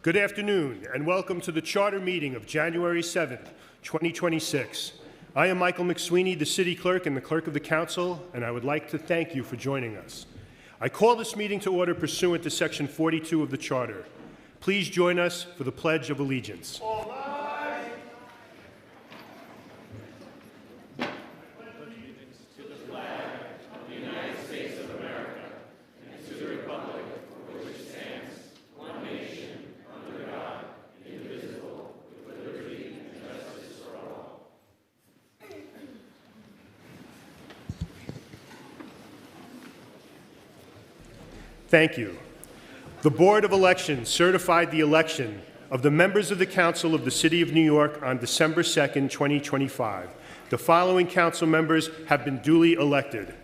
Good afternoon, and welcome to the charter meeting of January 7th, 2026. I am Michael McSweeney, the City Clerk and the Clerk of the Council, and I would like to thank you for joining us. I call this meeting to order pursuant to Section 42 of the Charter. Please join us for the Pledge of Allegiance. Thank you. The Board of Elections certified the election of the members of the Council of the City of New York on December 2nd, 2025. The following council members have been duly elected.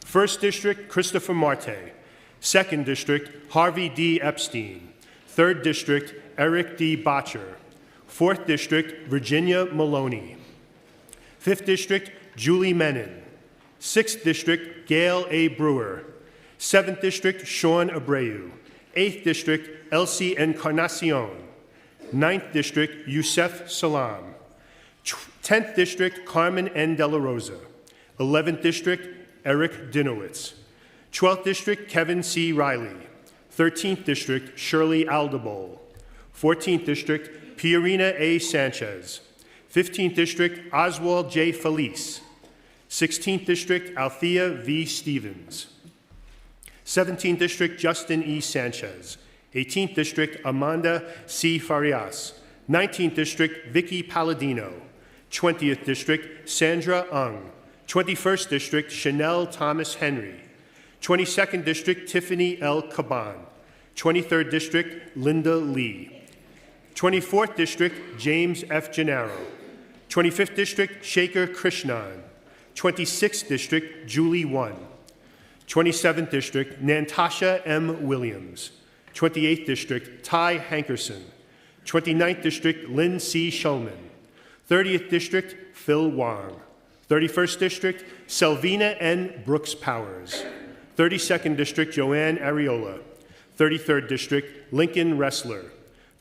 1st District, Christopher Marte. 2nd District, Harvey D. Epstein. 3rd District, Eric D. Botcher. 4th District, Virginia Maloney. 5th District, Julie Menon. 6th District, Gail A. Brewer. 7th District, Sean Abreu. 8th District, Elsie Encarnacion. 9th District, Youssef Salam. 10th District, Carmen N. De La Rosa. 11th District, Eric Dinowitz. 12th District, Kevin C. Riley. 13th District, Shirley Aldebol. 14th District, Piorina A. Sanchez. 15th District, Oswald J. Felice. 16th District, Althea V. Stevens. 17th District, Justin E. Sanchez. 18th District, Amanda C. Farias. 19th District, Vicky Palladino. 20th District, Sandra Ung. 21st District, Chanel Thomas Henry. 22nd District, Tiffany L. Caban. 23rd District, Linda Lee. 24th District, James F. Gennaro. 25th District, Shaker Krishnan. 26th District, Julie Won. 27th District, Natasha M. Williams. 28th District, Ty Hankerson. 29th District, Lynn C. Shulman. 30th District, Phil Wong. 31st District, Selvina N. Brooks Powers. 32nd District, Joanne Ariola. 33rd District, Lincoln Ressler.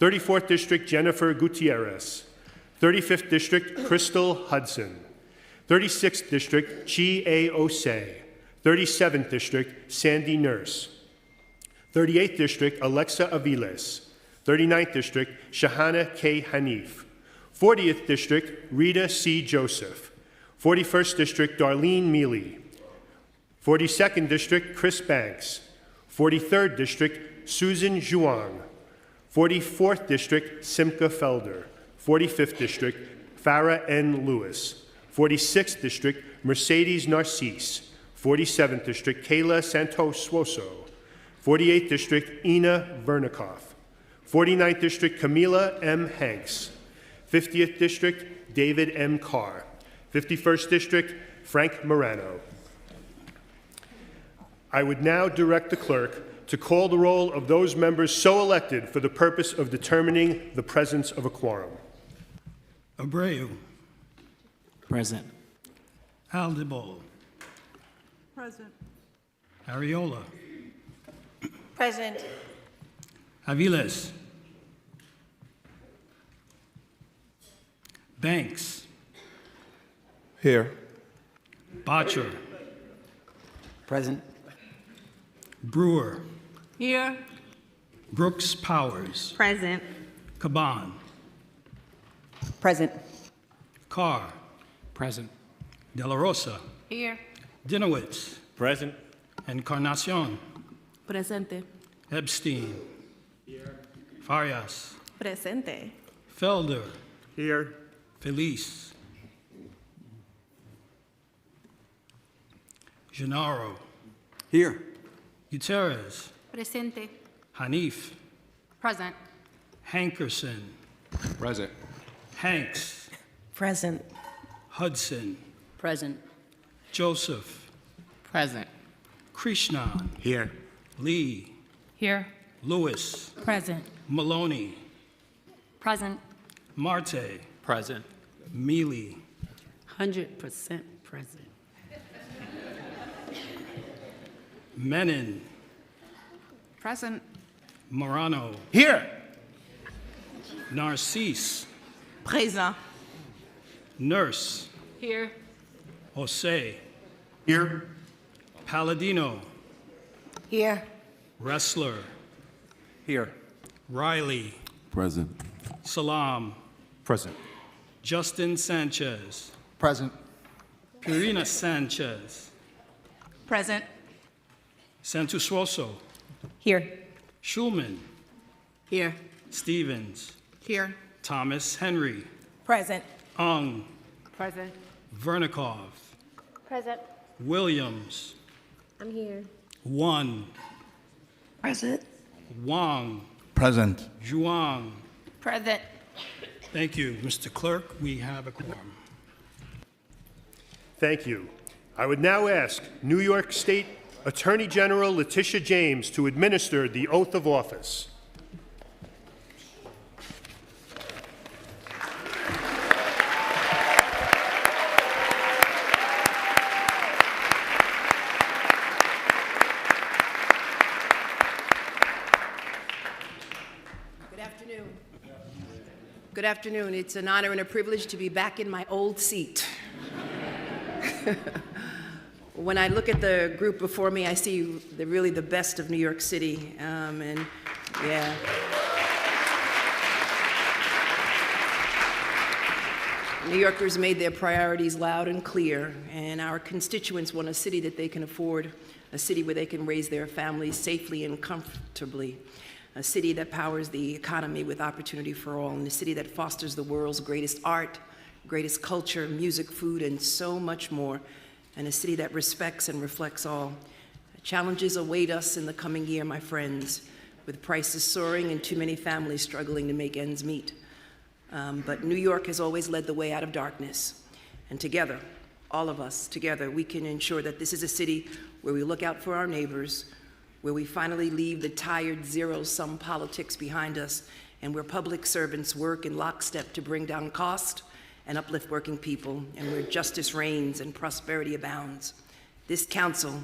34th District, Jennifer Gutierrez. 35th District, Crystal Hudson. 36th District, Chi A. Osei. 37th District, Sandy Nurse. 38th District, Alexa Aviles. 39th District, Shahana K. Hanif. 40th District, Rita C. Joseph. 41st District, Darlene Mealy. 42nd District, Chris Banks. 43rd District, Susan Zhuang. 44th District, Simca Felder. 45th District, Farah N. Lewis. 46th District, Mercedes Narcisse. 47th District, Kayla Santos Suoso. 48th District, Ina Vernikoff. 49th District, Camila M. Hanks. 50th District, David M. Carr. 51st District, Frank Morano. I would now direct the clerk to call the roll of those members so elected for the purpose of determining the presence of a quorum. Abreu. Present. Aldebol. Present. Ariola. Present. Aviles. Banks. Here. Botcher. Present. Brewer. Here. Brooks Powers. Present. Caban. Present. Carr. Present. De La Rosa. Here. Dinowitz. Present. Encarnacion. Presente. Epstein. Farias. Presente. Felder. Here. Felice. Gennaro. Here. Gutierrez. Presente. Hanif. Present. Hankerson. Present. Hanks. Present. Hudson. Present. Joseph. Present. Krishnan. Here. Lee. Here. Lewis. Present. Maloney. Present. Marte. Present. Mealy. 100% present. Menon. Present. Morano. Here. Narcisse, Présent. Nurse, Here. Jose, Here. Palladino, Here. Wrestler, Here. Riley, Present. Salam, Present. Justin Sanchez, Present. Purina Sanchez, Present. Santuoso, Here. Schulman, Here. Stevens, Here. Thomas Henry, Present. Ung, Present. Vernikov, Present. Williams, I'm here. One, Present. Wang, Present. Zhuang. Present. Thank you, Mr. Clerk. We have a quorum. Thank you. I would now ask New York State Attorney General Letitia James to administer the oath of office. Good afternoon. Good afternoon. It's an honor and a privilege to be back in my old seat. When I look at the group before me, I see really the best of New York City. And yeah. New Yorkers made their priorities loud and clear, and our constituents want a city that they can afford, a city where they can raise their families safely and comfortably, a city that powers the economy with opportunity for all, and a city that fosters the world's greatest art, greatest culture, music, food, and so much more, and a city that respects and reflects all. Challenges await us in the coming year, my friends, with prices soaring and too many families struggling to make ends meet. But New York has always led the way out of darkness, and together, all of us together, we can ensure that this is a city where we look out for our neighbors, where we finally leave the tired zero-sum politics behind us, and where public servants work in lockstep to bring down cost and uplift working people, and where justice reigns and prosperity abounds. This council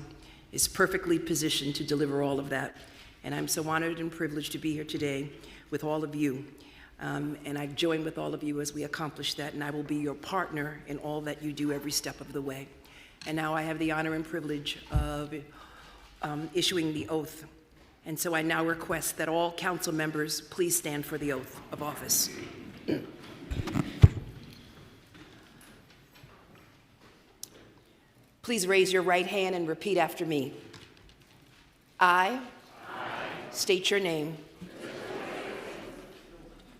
is perfectly positioned to deliver all of that, and I'm so honored and privileged to be here today with all of you. And I join with all of you as we accomplish that, and I will be your partner in all that you do every step of the way. And now I have the honor and privilege of issuing the oath. And so I now request that all council members please stand for the oath of office. Please raise your right hand and repeat after me. I state your name.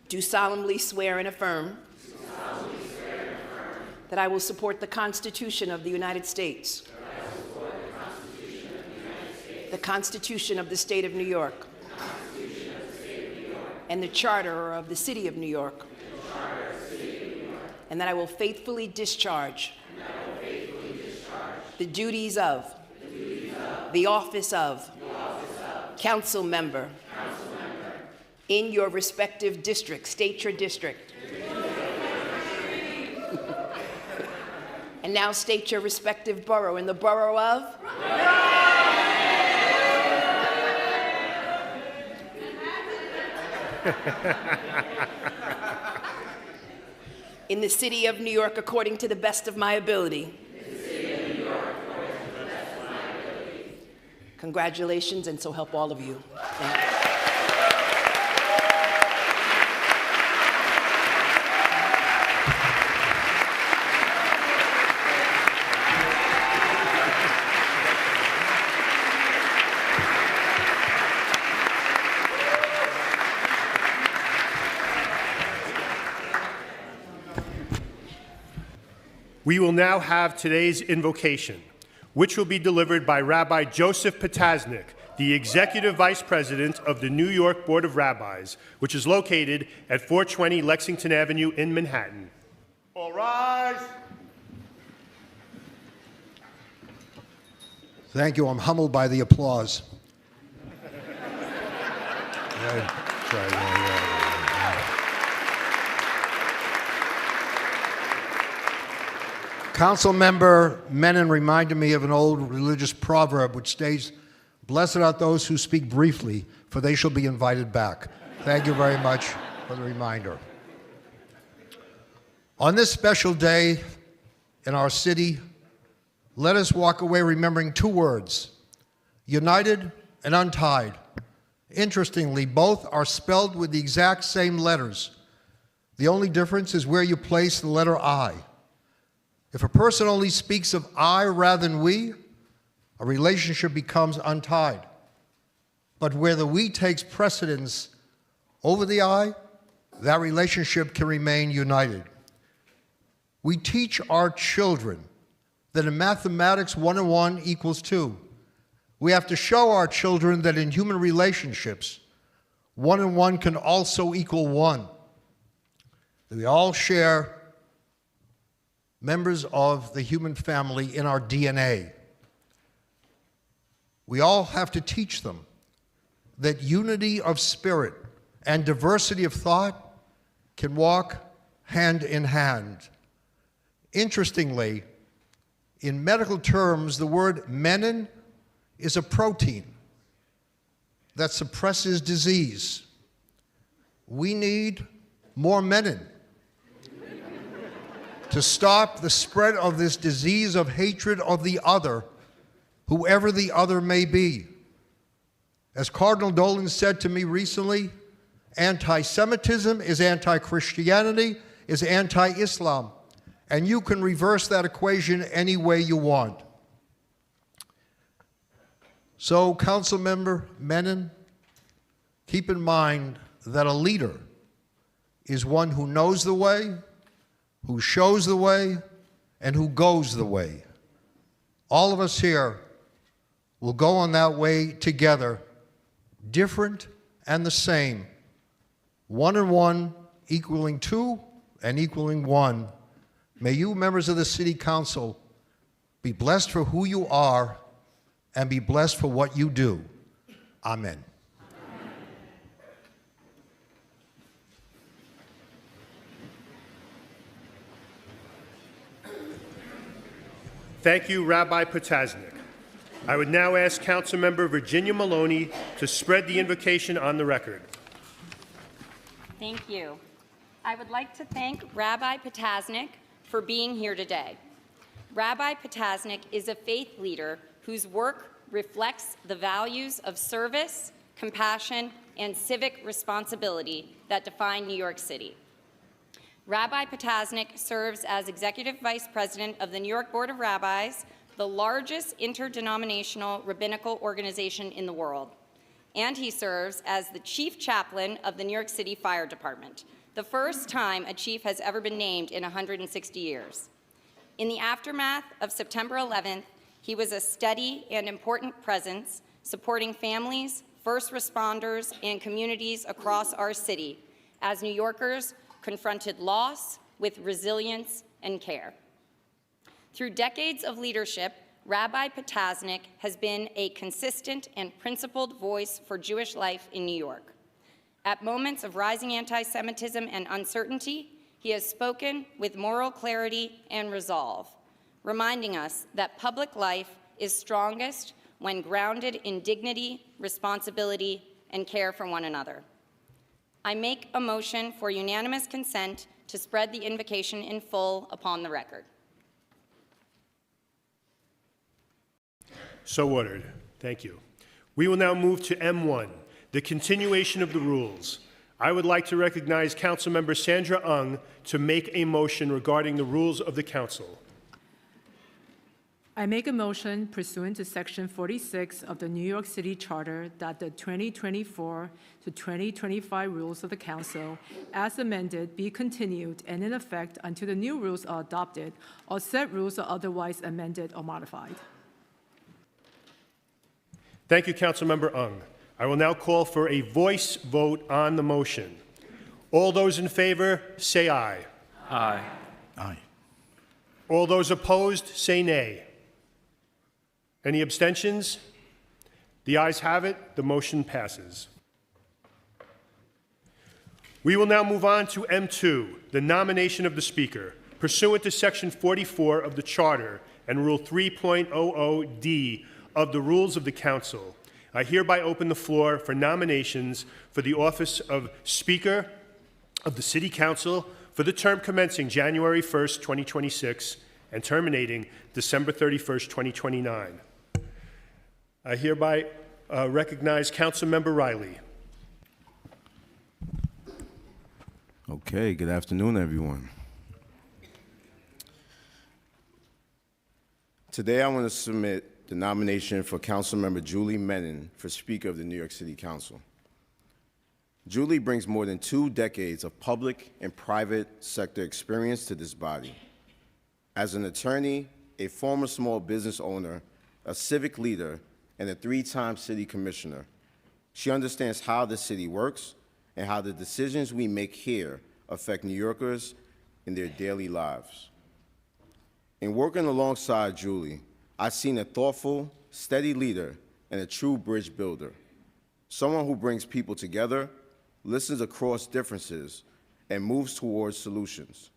Do solemnly swear and affirm that I will support the Constitution of the United States, the Constitution of the State of New York, and the Charter of the City of New York, and that I will faithfully discharge the duties of the office of council member in your respective district. State your district. And now state your respective borough. In the borough of? In the city of New York, according to the best of my ability. Congratulations, and so help all of you. Thank you. We will now have today's invocation, which will be delivered by Rabbi Joseph Potasnik, the Executive Vice President of the New York Board of Rabbis, which is located at 420 Lexington Avenue in Manhattan. All rise. Thank you. I'm humbled by the applause. Council member Menon reminded me of an old religious proverb which states, "Blessed are those who speak briefly, for they shall be invited back." Thank you very much. for the reminder. On this special day in our city, let us walk away remembering two words: united and untied. Interestingly, both are spelled with the exact same letters. The only difference is where you place the letter I. If a person only speaks of I rather than we, a relationship becomes untied. But where the we takes precedence over the I, that relationship can remain united. We teach our children that in mathematics 1 and 1 equals 2. We have to show our children that in human relationships, 1 and 1 can also equal 1. That we all share members of the human family in our DNA. We all have to teach them that unity of spirit and diversity of thought can walk hand in hand. Interestingly, in medical terms, the word menin is a protein that suppresses disease. We need more menin to stop the spread of this disease of hatred of the other, whoever the other may be. As Cardinal Dolan said to me recently, anti-Semitism is anti-Christianity, is anti-Islam, and you can reverse that equation any way you want. So, Councilmember Menon, keep in mind that a leader is one who knows the way, who shows the way, and who goes the way. All of us here will go on that way together, different and the same. 1 and 1 equaling 2 and equaling 1. May you, members of the City Council, be blessed for who you are and be blessed for what you do. Amen. Thank you, Rabbi Potasnik. I would now ask Councilmember Virginia Maloney to spread the invocation on the record. Thank you. I would like to thank Rabbi Potasnik for being here today. Rabbi Potasnik is a faith leader whose work reflects the values of service, compassion, and civic responsibility that define New York City. Rabbi Potasnik serves as Executive Vice President of the New York Board of Rabbis, the largest interdenominational rabbinical organization in the world. And he serves as the Chief Chaplain of the New York City Fire Department, the first time a chief has ever been named in 160 years. In the aftermath of September 11th, he was a steady and important presence supporting families, first responders, and communities across our city as New Yorkers confronted loss with resilience and care. Through decades of leadership, Rabbi Potasnik has been a consistent and principled voice for Jewish life in New York. At moments of rising anti-Semitism and uncertainty, he has spoken with moral clarity and resolve, reminding us that public life is strongest when grounded in dignity, responsibility, and care for one another. I make a motion for unanimous consent to spread the invocation in full upon the record. So ordered. Thank you. We will now move to M1, the continuation of the rules. I would like to recognize Councilmember Sandra Ung to make a motion regarding the rules of the council. I make a motion pursuant to Section 46 of the New York City Charter that the 2024 to 2025 rules of the council, as amended, be continued and in effect until the new rules are adopted or said rules are otherwise amended or modified. Thank you, Councilmember Ung. I will now call for a voice vote on the motion. All those in favor, say aye. Aye. Aye. All those opposed, say nay. Any abstentions? The ayes have it. The motion passes. We will now move on to M2, the nomination of the Speaker. Pursuant to Section 44 of the Charter and Rule 3.00D of the Rules of the Council, I hereby open the floor for nominations for the office of Speaker of the City Council for the term commencing January 1st, 2026 and terminating December 31st, 2029. I hereby recognize Councilmember Riley. Okay, good afternoon, everyone. Today, I want to submit the nomination for Councilmember Julie Menon for Speaker of the New York City Council. Julie brings more than 2 decades of public and private sector experience to this body. As an attorney, a former small business owner, a civic leader, and a 3-time city commissioner, she understands how the city works and how the decisions we make here affect New Yorkers in their daily lives. In working alongside Julie, I've seen a thoughtful, steady leader and a true bridge builder, someone who brings people together, listens across differences, and moves towards solutions.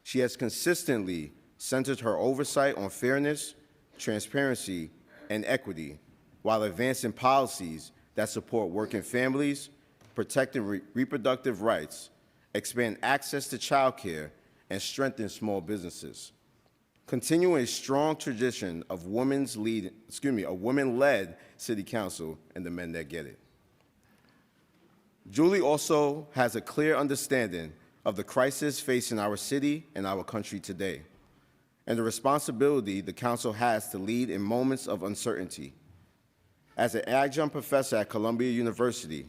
She has consistently centered her oversight on fairness, transparency, and equity, while advancing policies that support working families, protecting reproductive rights, expand access to childcare, and strengthen small businesses. Continuing a strong tradition of a women-led city council and the men that get it. Julie also has a clear understanding of the crisis facing our city and our country today, and the responsibility the council has to lead in moments of uncertainty. As an adjunct professor at Columbia University,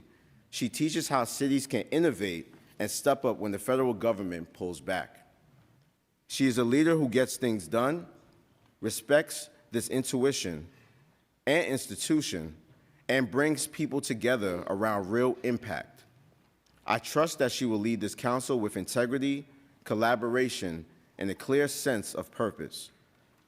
she teaches how cities can innovate and step up when the federal government pulls back. She is a leader who gets things done, respects this intuition and institution, and brings people together around real impact. I trust that she will lead this council with integrity, collaboration, and a clear sense of purpose.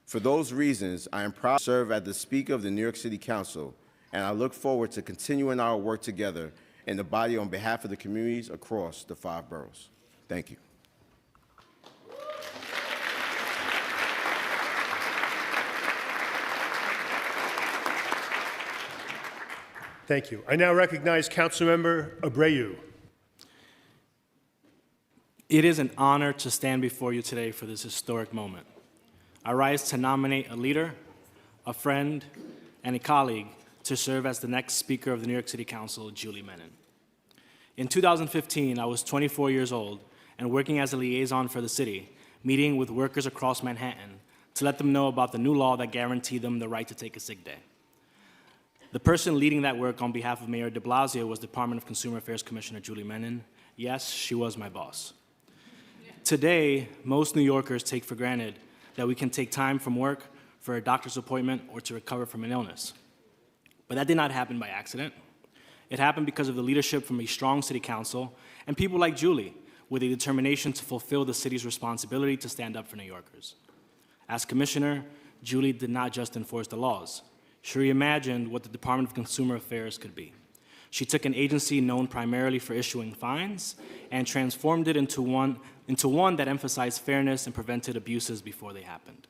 For those reasons, I am proud to serve as the Speaker of the New York City Council, and I look forward to continuing our work together in the body on behalf of the communities across the 5 boroughs. Thank you. Thank you. I now recognize Councilmember Abreu. It is an honor to stand before you today for this historic moment. I rise to nominate a leader, a friend, and a colleague to serve as the next Speaker of the New York City Council, Julie Menon. In 2015, I was 24 years old and working as a liaison for the city, meeting with workers across Manhattan to let them know about the new law that guaranteed them the right to take a sick day. The person leading that work on behalf of Mayor de Blasio was Department of Consumer Affairs Commissioner Julie Menon. Yes, she was my boss. Today, most New Yorkers take for granted that we can take time from work for a doctor's appointment or to recover from an illness. But that did not happen by accident. It happened because of the leadership from a strong city council and people like Julie with a determination to fulfill the city's responsibility to stand up for New Yorkers. As commissioner, Julie did not just enforce the laws. She reimagined what the Department of Consumer Affairs could be. She took an agency known primarily for issuing fines and transformed it into one that emphasized fairness and prevented abuses before they happened.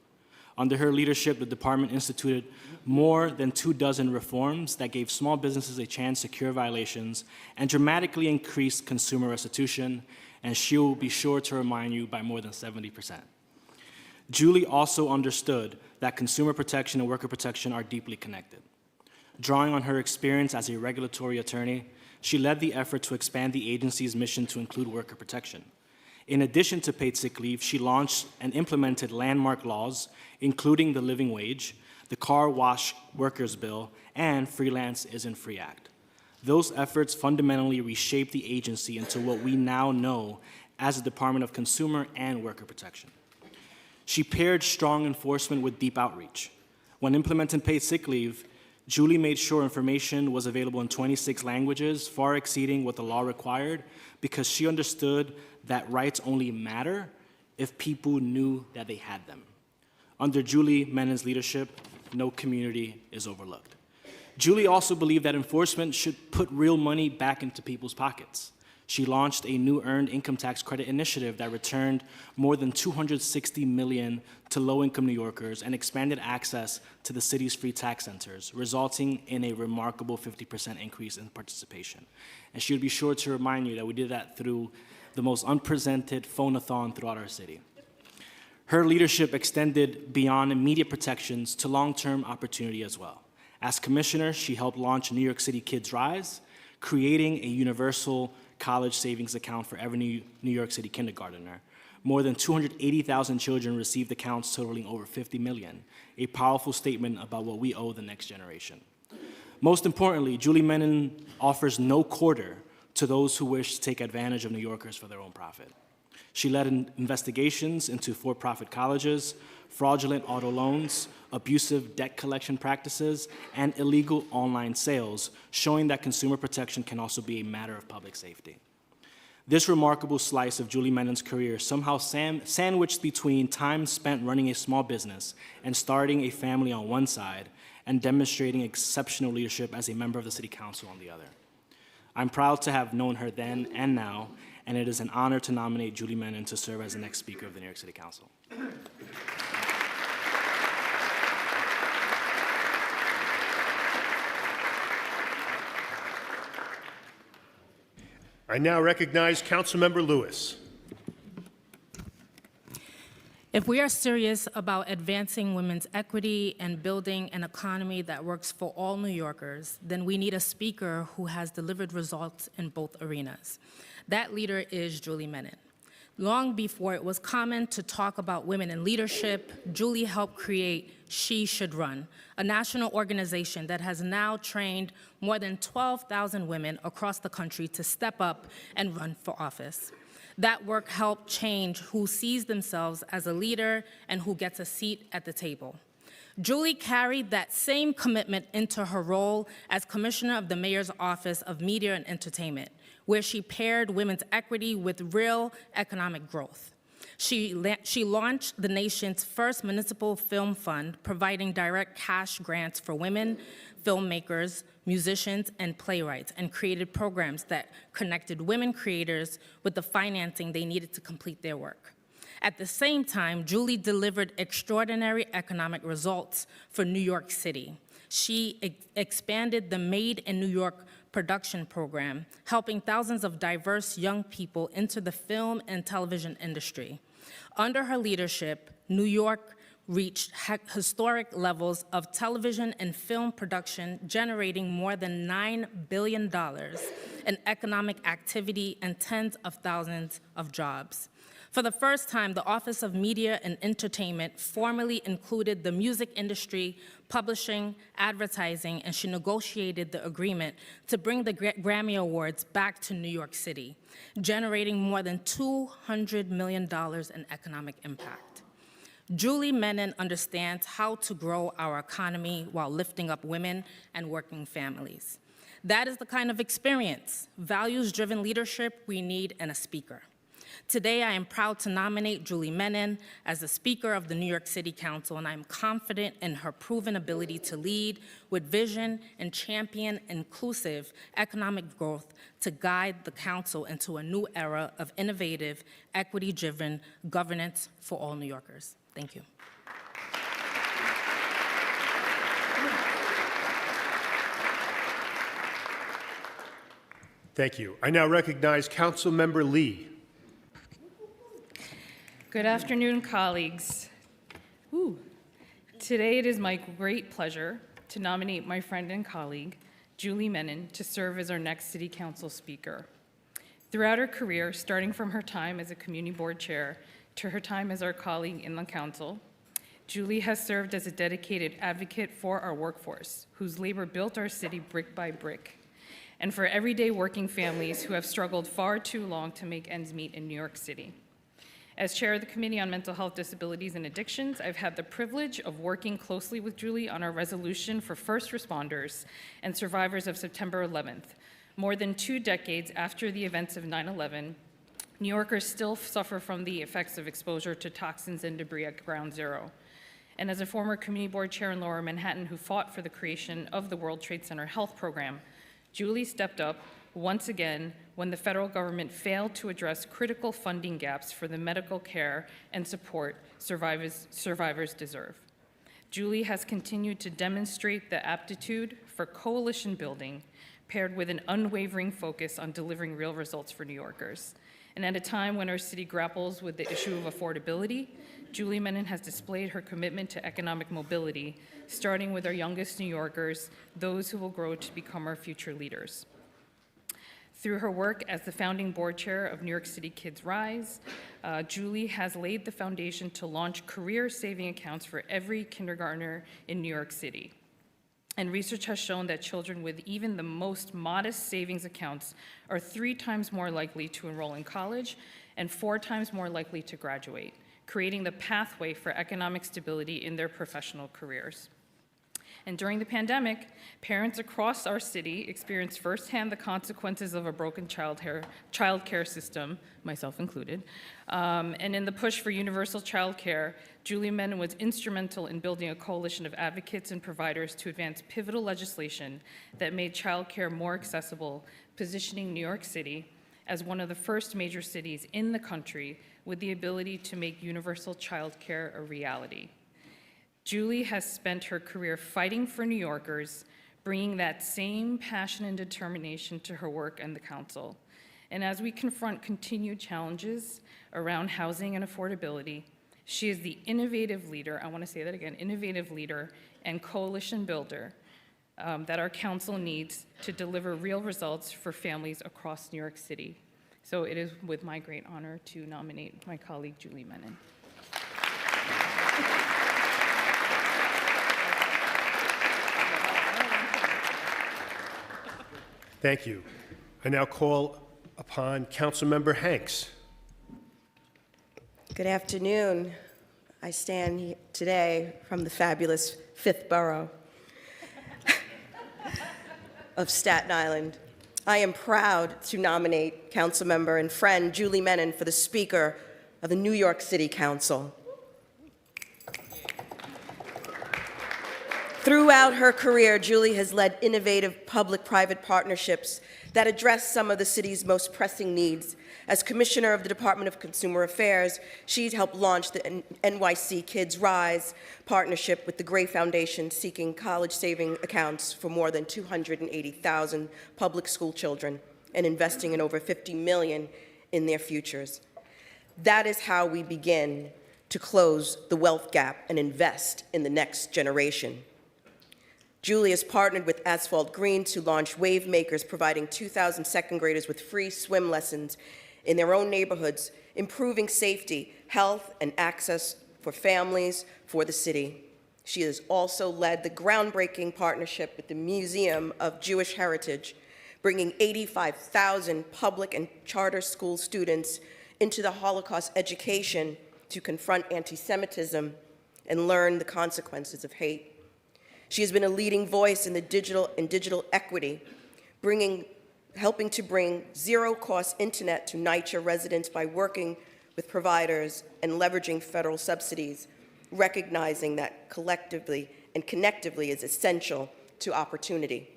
Under her leadership, the department instituted more than 24 reforms that gave small businesses a chance to cure violations and dramatically increased consumer restitution, and she will be sure to remind you by more than 70%. Julie also understood that consumer protection and worker protection are deeply connected. Drawing on her experience as a regulatory attorney, she led the effort to expand the agency's mission to include worker protection. In addition to paid sick leave, she launched and implemented landmark laws, including the living wage, the Car Wash Workers Bill, and Freelance Isn't Free Act. Those efforts fundamentally reshaped the agency into what we now know as the Department of Consumer and Worker Protection. She paired strong enforcement with deep outreach. When implementing paid sick leave, Julie made sure information was available in 26 languages, far exceeding what the law required, because she understood that rights only matter if people knew that they had them. Under Julie Menon's leadership, no community is overlooked. Julie also believed that enforcement should put real money back into people's pockets. She launched a new earned income tax credit initiative that returned more than $260 million to low-income New Yorkers and expanded access to the city's free tax centers, resulting in a remarkable 50% increase in participation. And she would be sure to remind you that we did that through the most unprecedented phone-a-thon throughout our city. Her leadership extended beyond immediate protections to long-term opportunity as well. As commissioner, she helped launch New York City Kids Rise, creating a universal college savings account for every New York City kindergartner. More than 280,000 children received accounts totaling over 50 million, a powerful statement about what we owe the next generation. Most importantly, Julie Menin offers no quarter to those who wish to take advantage of New Yorkers for their own profit. She led investigations into for-profit colleges, fraudulent auto loans, abusive debt collection practices, and illegal online sales, showing that consumer protection can also be a matter of public safety. This remarkable slice of Julie Menin's career somehow sandwiched between time spent running a small business and starting a family on one side and demonstrating exceptional leadership as a member of the City Council on the other. I'm proud to have known her then and now, and it is an honor to nominate Julie Menin to serve as the next Speaker of the New York City Council. I now recognize Councilmember Lewis. If we are serious about advancing women's equity and building an economy that works for all New Yorkers, then we need a speaker who has delivered results in both arenas. That leader is Julie Menin. Long before it was common to talk about women in leadership, Julie helped create She Should Run, a national organization that has now trained more than 12,000 women across the country to step up and run for office. That work helped change who sees themselves as a leader and who gets a seat at the table. Julie carried that same commitment into her role as Commissioner of the Mayor's Office of Media and Entertainment, where she paired women's equity with real economic growth. She launched the nation's first municipal film fund, providing direct cash grants for women, filmmakers, musicians, and playwrights, and created programs that connected women creators with the financing they needed to complete their work. At the same time, Julie delivered extraordinary economic results for New York City. She expanded the Made in New York production program, helping thousands of diverse young people into the film and television industry. Under her leadership, New York reached historic levels of television and film production, generating more than $9 billion in economic activity and tens of thousands of jobs. For the first time, the Office of Media and Entertainment formally included the music industry, publishing, advertising, and she negotiated the agreement to bring the Grammy Awards back to New York City, generating more than $200 million in economic impact. Julie Menin understands how to grow our economy while lifting up women and working families. That is the kind of experience, values-driven leadership we need in a speaker. Today, I am proud to nominate Julie Menin as the Speaker of the New York City Council, and I'm confident in her proven ability to lead with vision and champion inclusive economic growth to guide the Council into a new era of innovative, equity-driven governance for all New Yorkers. Thank you. Thank you. I now recognize Councilmember Lee. Good afternoon, colleagues. Today it is my great pleasure to nominate my friend and colleague, Julie Menin, to serve as our next City Council Speaker. Throughout her career, starting from her time as a Community Board Chair to her time as our colleague in the Council, Julie has served as a dedicated advocate for our workforce, whose labor built our city brick by brick, and for everyday working families who have struggled far too long to make ends meet in New York City. As chair of the Committee on Mental Health, Disabilities, and Addictions, I've had the privilege of working closely with Julie on our resolution for first responders and survivors of September 11th. More than 2 decades after the events of 9/11, New Yorkers still suffer from the effects of exposure to toxins and debris at Ground Zero. And as a former community board chair in Lower Manhattan who fought for the creation of the World Trade Center Health Program, Julie stepped up once again when the federal government failed to address critical funding gaps for the medical care and support survivors deserve. Julie has continued to demonstrate the aptitude for coalition building paired with an unwavering focus on delivering real results for New Yorkers. And at a time when our city grapples with the issue of affordability, Julie Menon has displayed her commitment to economic mobility, starting with our youngest New Yorkers, those who will grow to become our future leaders. Through her work as the founding board chair of New York City Kids Rise, Julie has laid the foundation to launch career saving accounts for every kindergartner in New York City. And research has shown that children with even the most modest savings accounts are 3 times more likely to enroll in college and 4 times more likely to graduate, creating the pathway for economic stability in their professional careers. And during the pandemic, parents across our city experienced firsthand the consequences of a broken child care system, myself included. And in the push for universal child care, Julie Menon was instrumental in building a coalition of advocates and providers to advance pivotal legislation that made child care more accessible, positioning New York City as one of the first major cities in the country with the ability to make universal child care a reality. Julie has spent her career fighting for New Yorkers, bringing that same passion and determination to her work and the council. And as we confront continued challenges around housing and affordability, she is the innovative leader, I want to say that again, innovative leader and coalition builder that our council needs to deliver real results for families across New York City. So it is with my great honor to nominate my colleague, Julie Menon. Thank you. I now call upon Councilmember Hanks. Good afternoon. I stand here today from the fabulous 5th Borough of Staten Island. I am proud to nominate Councilmember and friend Julie Menon for the Speaker of the New York City Council. Throughout her career, Julie has led innovative public-private partnerships that address some of the city's most pressing needs. As Commissioner of the Department of Consumer Affairs, she's helped launch the NYC Kids Rise partnership with the Gray Foundation, seeking college saving accounts for more than 280,000 public school children and investing in over $50 million in their futures. That is how we begin to close the wealth gap and invest in the next generation. Julie has partnered with Asphalt Green to launch Wave Makers, providing 2,000 second graders with free swim lessons in their own neighborhoods, improving safety, health, and access for families for the city. She has also led the groundbreaking partnership with the Museum of Jewish Heritage, bringing 85,000 public and charter school students into the Holocaust education to confront anti-Semitism and learn the consequences of hate. She has been a leading voice in the digital equity, helping to bring zero-cost internet to NYCHA residents by working with providers and leveraging federal subsidies, recognizing that collectively and connectively is essential to opportunity.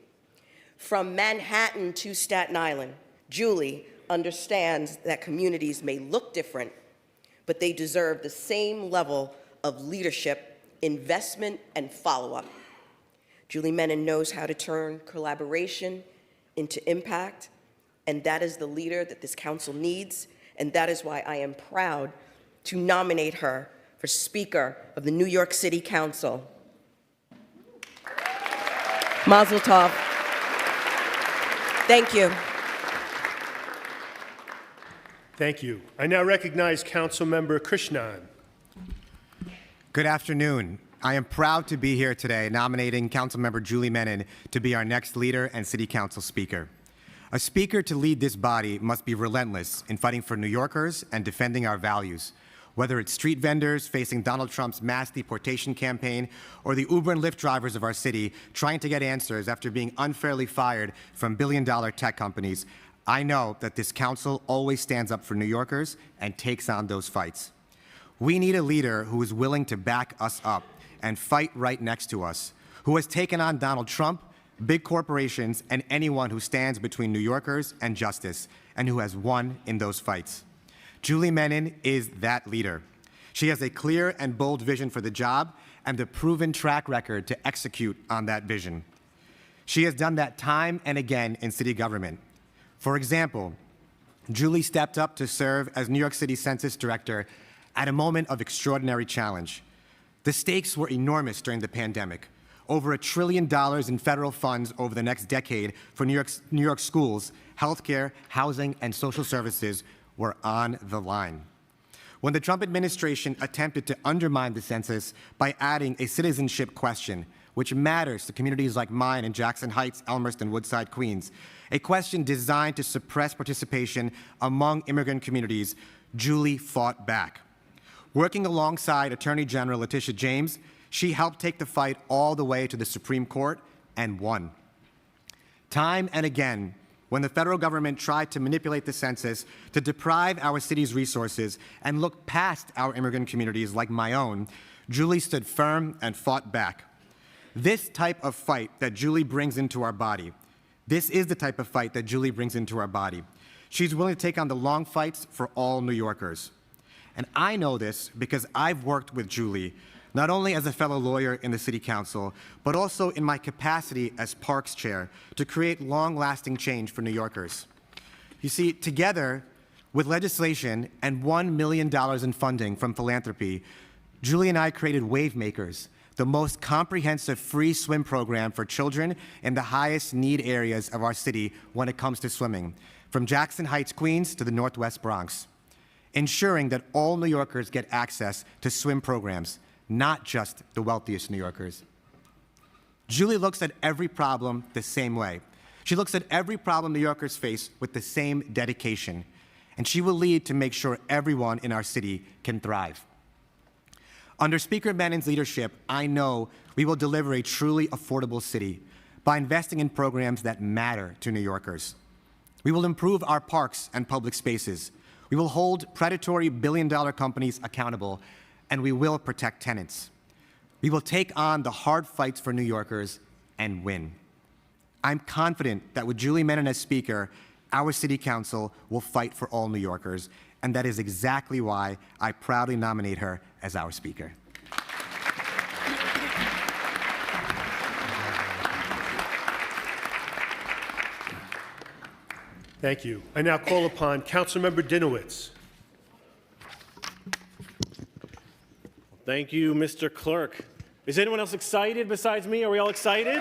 From Manhattan to Staten Island, Julie understands that communities may look different, but they deserve the same level of leadership, investment, and follow-up. Julie Menon knows how to turn collaboration into impact, and that is the leader that this council needs, and that is why I am proud to nominate her for Speaker of the New York City Council. Mazel tov. Thank you. Thank you. I now recognize Councilmember Krishnan. Good afternoon. I am proud to be here today nominating Councilmember Julie Menon to be our next leader and City Council Speaker. A speaker to lead this body must be relentless in fighting for New Yorkers and defending our values, whether it's street vendors facing Donald Trump's mass deportation campaign or the Uber and Lyft drivers of our city trying to get answers after being unfairly fired from billion-dollar tech companies. I know that this council always stands up for New Yorkers and takes on those fights. We need a leader who is willing to back us up and fight right next to us, who has taken on Donald Trump, big corporations, and anyone who stands between New Yorkers and justice, and who has won in those fights. Julie Menon is that leader. She has a clear and bold vision for the job and a proven track record to execute on that vision. She has done that time and again in city government. For example, Julie stepped up to serve as New York City Census Director at a moment of extraordinary challenge. The stakes were enormous during the pandemic. Over $1 trillion in federal funds over the next decade for New York schools, healthcare, housing, and social services were on the line. When the Trump administration attempted to undermine the census by adding a citizenship question, which matters to communities like mine in Jackson Heights, Elmhurst, and Woodside, Queens, a question designed to suppress participation among immigrant communities, Julie fought back. Working alongside Attorney General Letitia James, she helped take the fight all the way to the Supreme Court and won. Time and again, when the federal government tried to manipulate the census to deprive our city's resources and look past our immigrant communities like my own, Julie stood firm and fought back. This type of fight that Julie brings into our body, this is the type of fight that Julie brings into our body. She's willing to take on the long fights for all New Yorkers. And I know this because I've worked with Julie, not only as a fellow lawyer in the City Council, but also in my capacity as Parks Chair to create long-lasting change for New Yorkers. You see, together with legislation and $1 million in funding from philanthropy, Julie and I created Wave Makers, the most comprehensive free swim program for children in the highest need areas of our city when it comes to swimming, from Jackson Heights, Queens to the Northwest Bronx, ensuring that all New Yorkers get access to swim programs, not just the wealthiest New Yorkers. Julie looks at every problem the same way. She looks at every problem New Yorkers face with the same dedication, and she will lead to make sure everyone in our city can thrive. Under Speaker Mennon's leadership, I know we will deliver a truly affordable city by investing in programs that matter to New Yorkers. We will improve our parks and public spaces. We will hold predatory billion-dollar companies accountable, and we will protect tenants. We will take on the hard fights for New Yorkers and win. I'm confident that with Julie Menon as Speaker, our City Council will fight for all New Yorkers, and that is exactly why I proudly nominate her as our Speaker. Thank you. I now call upon Councilmember Dinowitz. Thank you, Mr. Clerk. Is anyone else excited besides me? Are we all excited?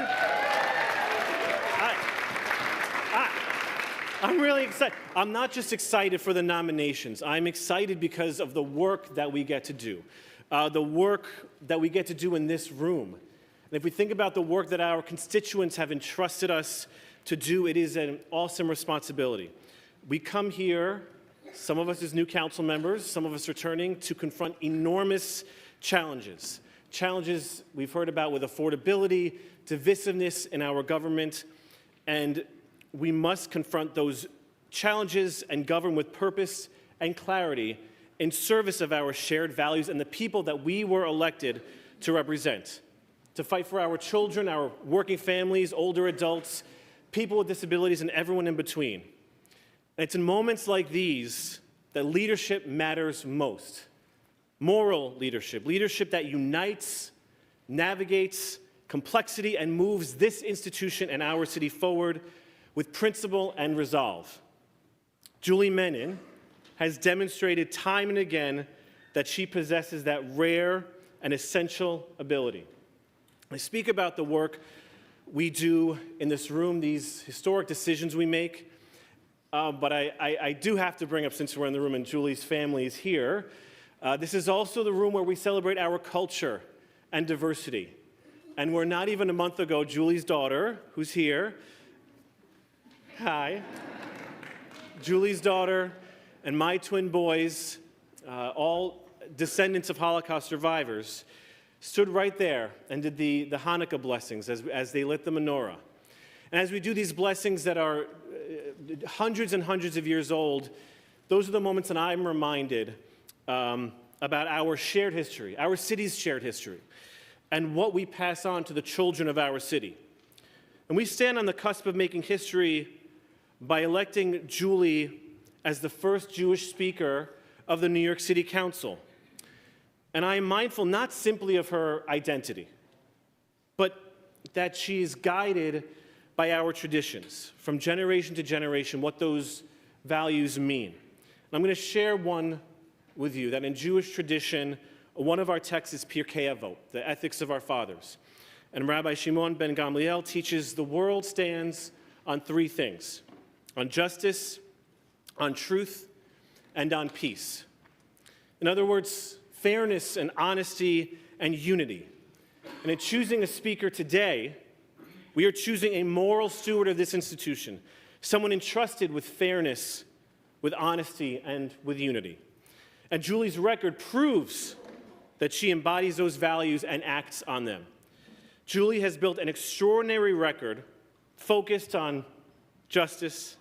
I'm really excited. I'm not just excited for the nominations. I'm excited because of the work that we get to do, the work that we get to do in this room. And if we think about the work that our constituents have entrusted us to do, it is an awesome responsibility. We come here, some of us as new council members, some of us returning, to confront enormous challenges. Challenges we've heard about with affordability, divisiveness in our government, and we must confront those challenges and govern with purpose and clarity in service of our shared values and the people that we were elected to represent, to fight for our children, our working families, older adults, people with disabilities, and everyone in between. And it's in moments like these that leadership matters most. Moral leadership, leadership that unites, navigates complexity, and moves this institution and our city forward with principle and resolve. Julie Menon has demonstrated time and again that she possesses that rare and essential ability. I speak about the work we do in this room, these historic decisions we make, but I do have to bring up, since we're in the room and Julie's family is here, this is also the room where we celebrate our culture and diversity. And we're not even a month ago, Julie's daughter, who's here, hi, Julie's daughter and my twin boys, all descendants of Holocaust survivors, stood right there and did the Hanukkah blessings as they lit the menorah. And as we do these blessings that are hundreds and hundreds of years old, those are the moments that I'm reminded about our shared history, our city's shared history, and what we pass on to the children of our city. And we stand on the cusp of making history by electing Julie as the first Jewish Speaker of the New York City Council. And I am mindful not simply of her identity, but that she's guided by our traditions from generation to generation, what those values mean. And I'm going to share one with you that in Jewish tradition, one of our texts is Pirkei Avot, the ethics of our fathers. And Rabbi Shimon ben Gamliel teaches the world stands on three things: on justice, on truth, and on peace. In other words, fairness and honesty and unity. And in choosing a speaker today, we are choosing a moral steward of this institution, someone entrusted with fairness, with honesty, and with unity. And Julie's record proves that she embodies those values and acts on them. Julie has built an extraordinary record focused on justice,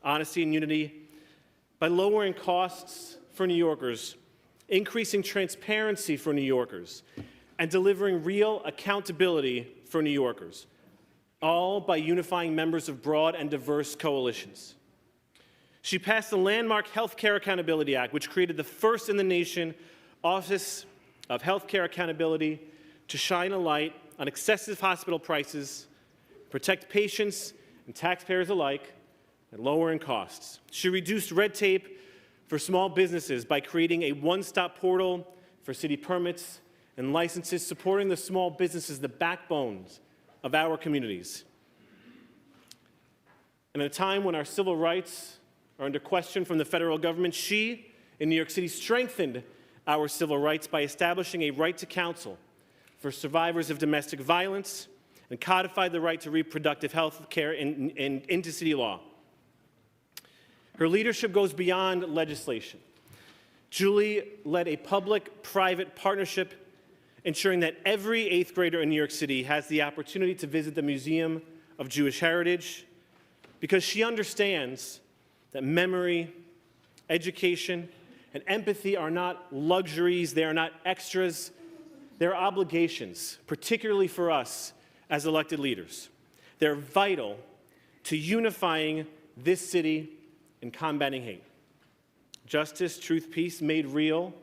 honesty, and unity by lowering costs for New Yorkers, increasing transparency for New Yorkers, and delivering real accountability for New Yorkers, all by unifying members of broad and diverse coalitions. She passed the landmark Healthcare Accountability Act, which created the first in the nation Office of Healthcare Accountability to shine a light on excessive hospital prices, protect patients and taxpayers alike, and lowering costs. She reduced red tape for small businesses by creating a one-stop portal for city permits and licenses, supporting the small businesses, the backbones of our communities. And at a time when our civil rights are under question from the federal government, she, in New York City, strengthened our civil rights by establishing a right to counsel for survivors of domestic violence and codified the right to reproductive health care into city law. Her leadership goes beyond legislation. Julie led a public-private partnership ensuring that every eighth grader in New York City has the opportunity to visit the Museum of Jewish Heritage, because she understands that memory, education, and empathy are not luxuries, they are not extras, they're obligations, particularly for us as elected leaders. They're vital to unifying this city and combating hate. Justice, truth, peace made real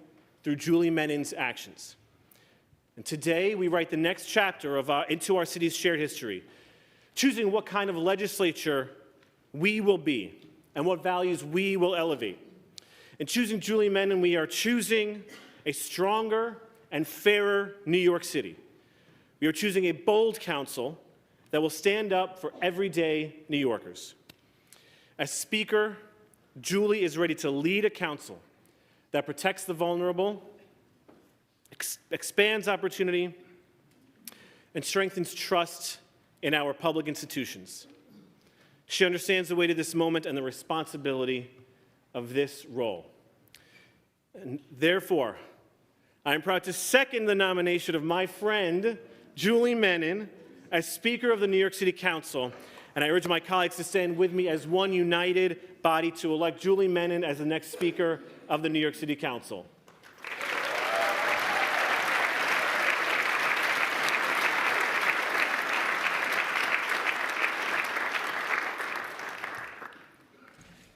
through Julie Menin's actions. And today we write the next chapter into our city's shared history, choosing what kind of legislature we will be and what values we will elevate. In choosing Julie Menin, we are choosing a stronger and fairer New York City. We are choosing a bold council that will stand up for everyday New Yorkers. As Speaker, Julie is ready to lead a council that protects the vulnerable, expands opportunity, and strengthens trust in our public institutions. She understands the weight of this moment and the responsibility of this role. And therefore, I am proud to second the nomination of my friend, Julie Menin, as Speaker of the New York City Council, and I urge my colleagues to stand with me as one united body to elect Julie Menin as the next Speaker of the New York City Council.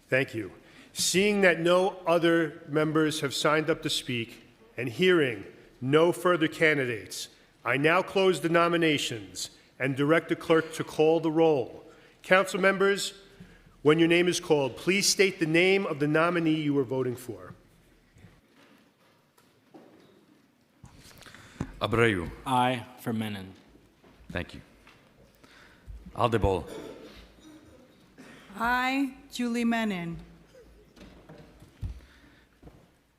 Thank you. Seeing that no other members have signed up to speak and hearing no further candidates, I now close the nominations and direct the clerk to call the roll. Council members, when your name is called, please state the name of the nominee you are voting for. Abreu. Aye for Menin. Thank you. Aldebol. I, Julie Menin.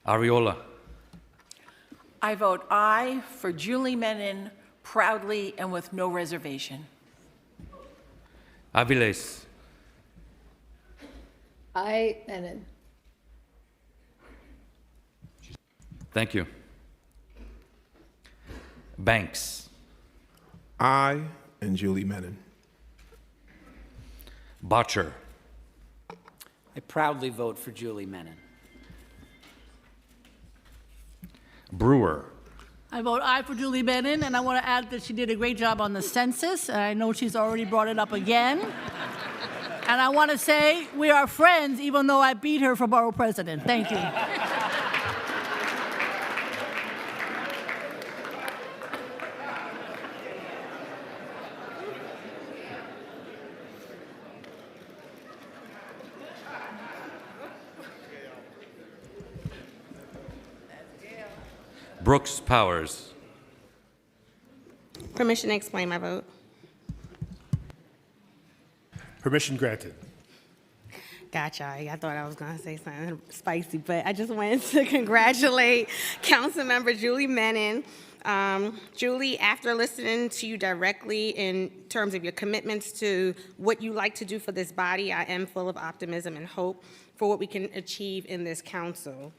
Ariola. I vote aye for Julie Menin, proudly and with no reservation. Aviles. I, Menin. Thank you. Banks. I and Julie Menin. Botcher. I proudly vote for Julie Menin. Brewer. I vote aye for Julie Menin, and I want to add that she did a great job on the census, and I know she's already brought it up again. And I want to say we are friends, even though I beat her for borough president. Thank you. Brooks Powers. Permission to explain my vote. Permission granted. Gotcha. I thought I was going to say something spicy, but I just wanted to congratulate Councilmember Julie Menin. Julie, after listening to you directly in terms of your commitments to what you like to do for this body, I am full of optimism and hope for what we can achieve in this council.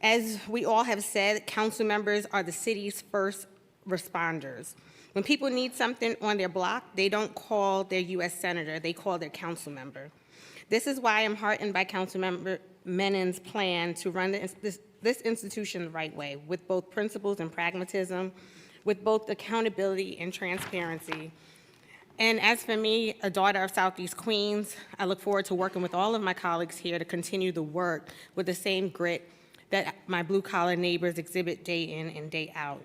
As we all have said, council members are the city's first responders. When people need something on their block, they don't call their U.S. Senator, they call their council member. This is why I'm heartened by Councilmember Menin's plan to run this institution the right way, with both principles and pragmatism, with both accountability and transparency. And as for me, a daughter of Southeast Queens, I look forward to working with all of my colleagues here to continue the work with the same grit that my blue-collar neighbors exhibit day in and day out.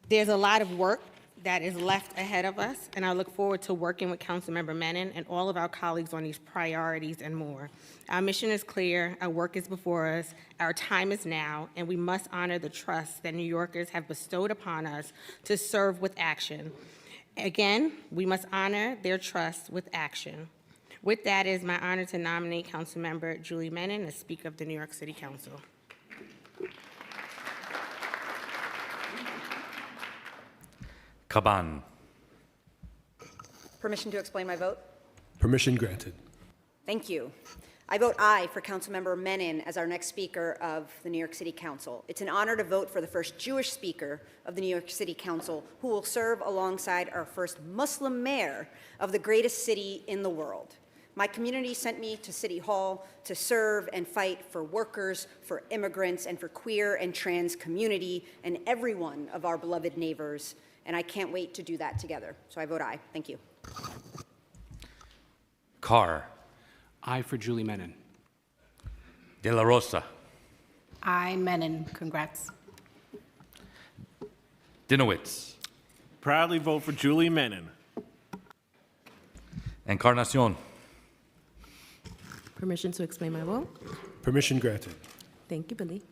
There's a lot of work that is left ahead of us, and I look forward to working with Councilmember Menin and all of our colleagues on these priorities and more. Our mission is clear, our work is before us, our time is now, and we must honor the trust that New Yorkers have bestowed upon us to serve with action. Again, we must honor their trust with action. With that, it is my honor to nominate Councilmember Julie Menin as Speaker of the New York City Council. Caban. Permission to explain my vote? Permission granted. Thank you. I vote aye for Councilmember Menin as our next Speaker of the New York City Council. It's an honor to vote for the first Jewish Speaker of the New York City Council, who will serve alongside our first Muslim mayor of the greatest city in the world. My community sent me to City Hall to serve and fight for workers, for immigrants, and for queer and trans community and every one of our beloved neighbors. And I can't wait to do that together. So I vote aye. Thank you. Carr. Aye for Julie Menin. De La Rosa. Aye, Menin. Congrats. Dinowitz. Proudly vote for Julie Menin. Encarnacion. Permission to explain my vote? Permission granted. Thank you, Billy.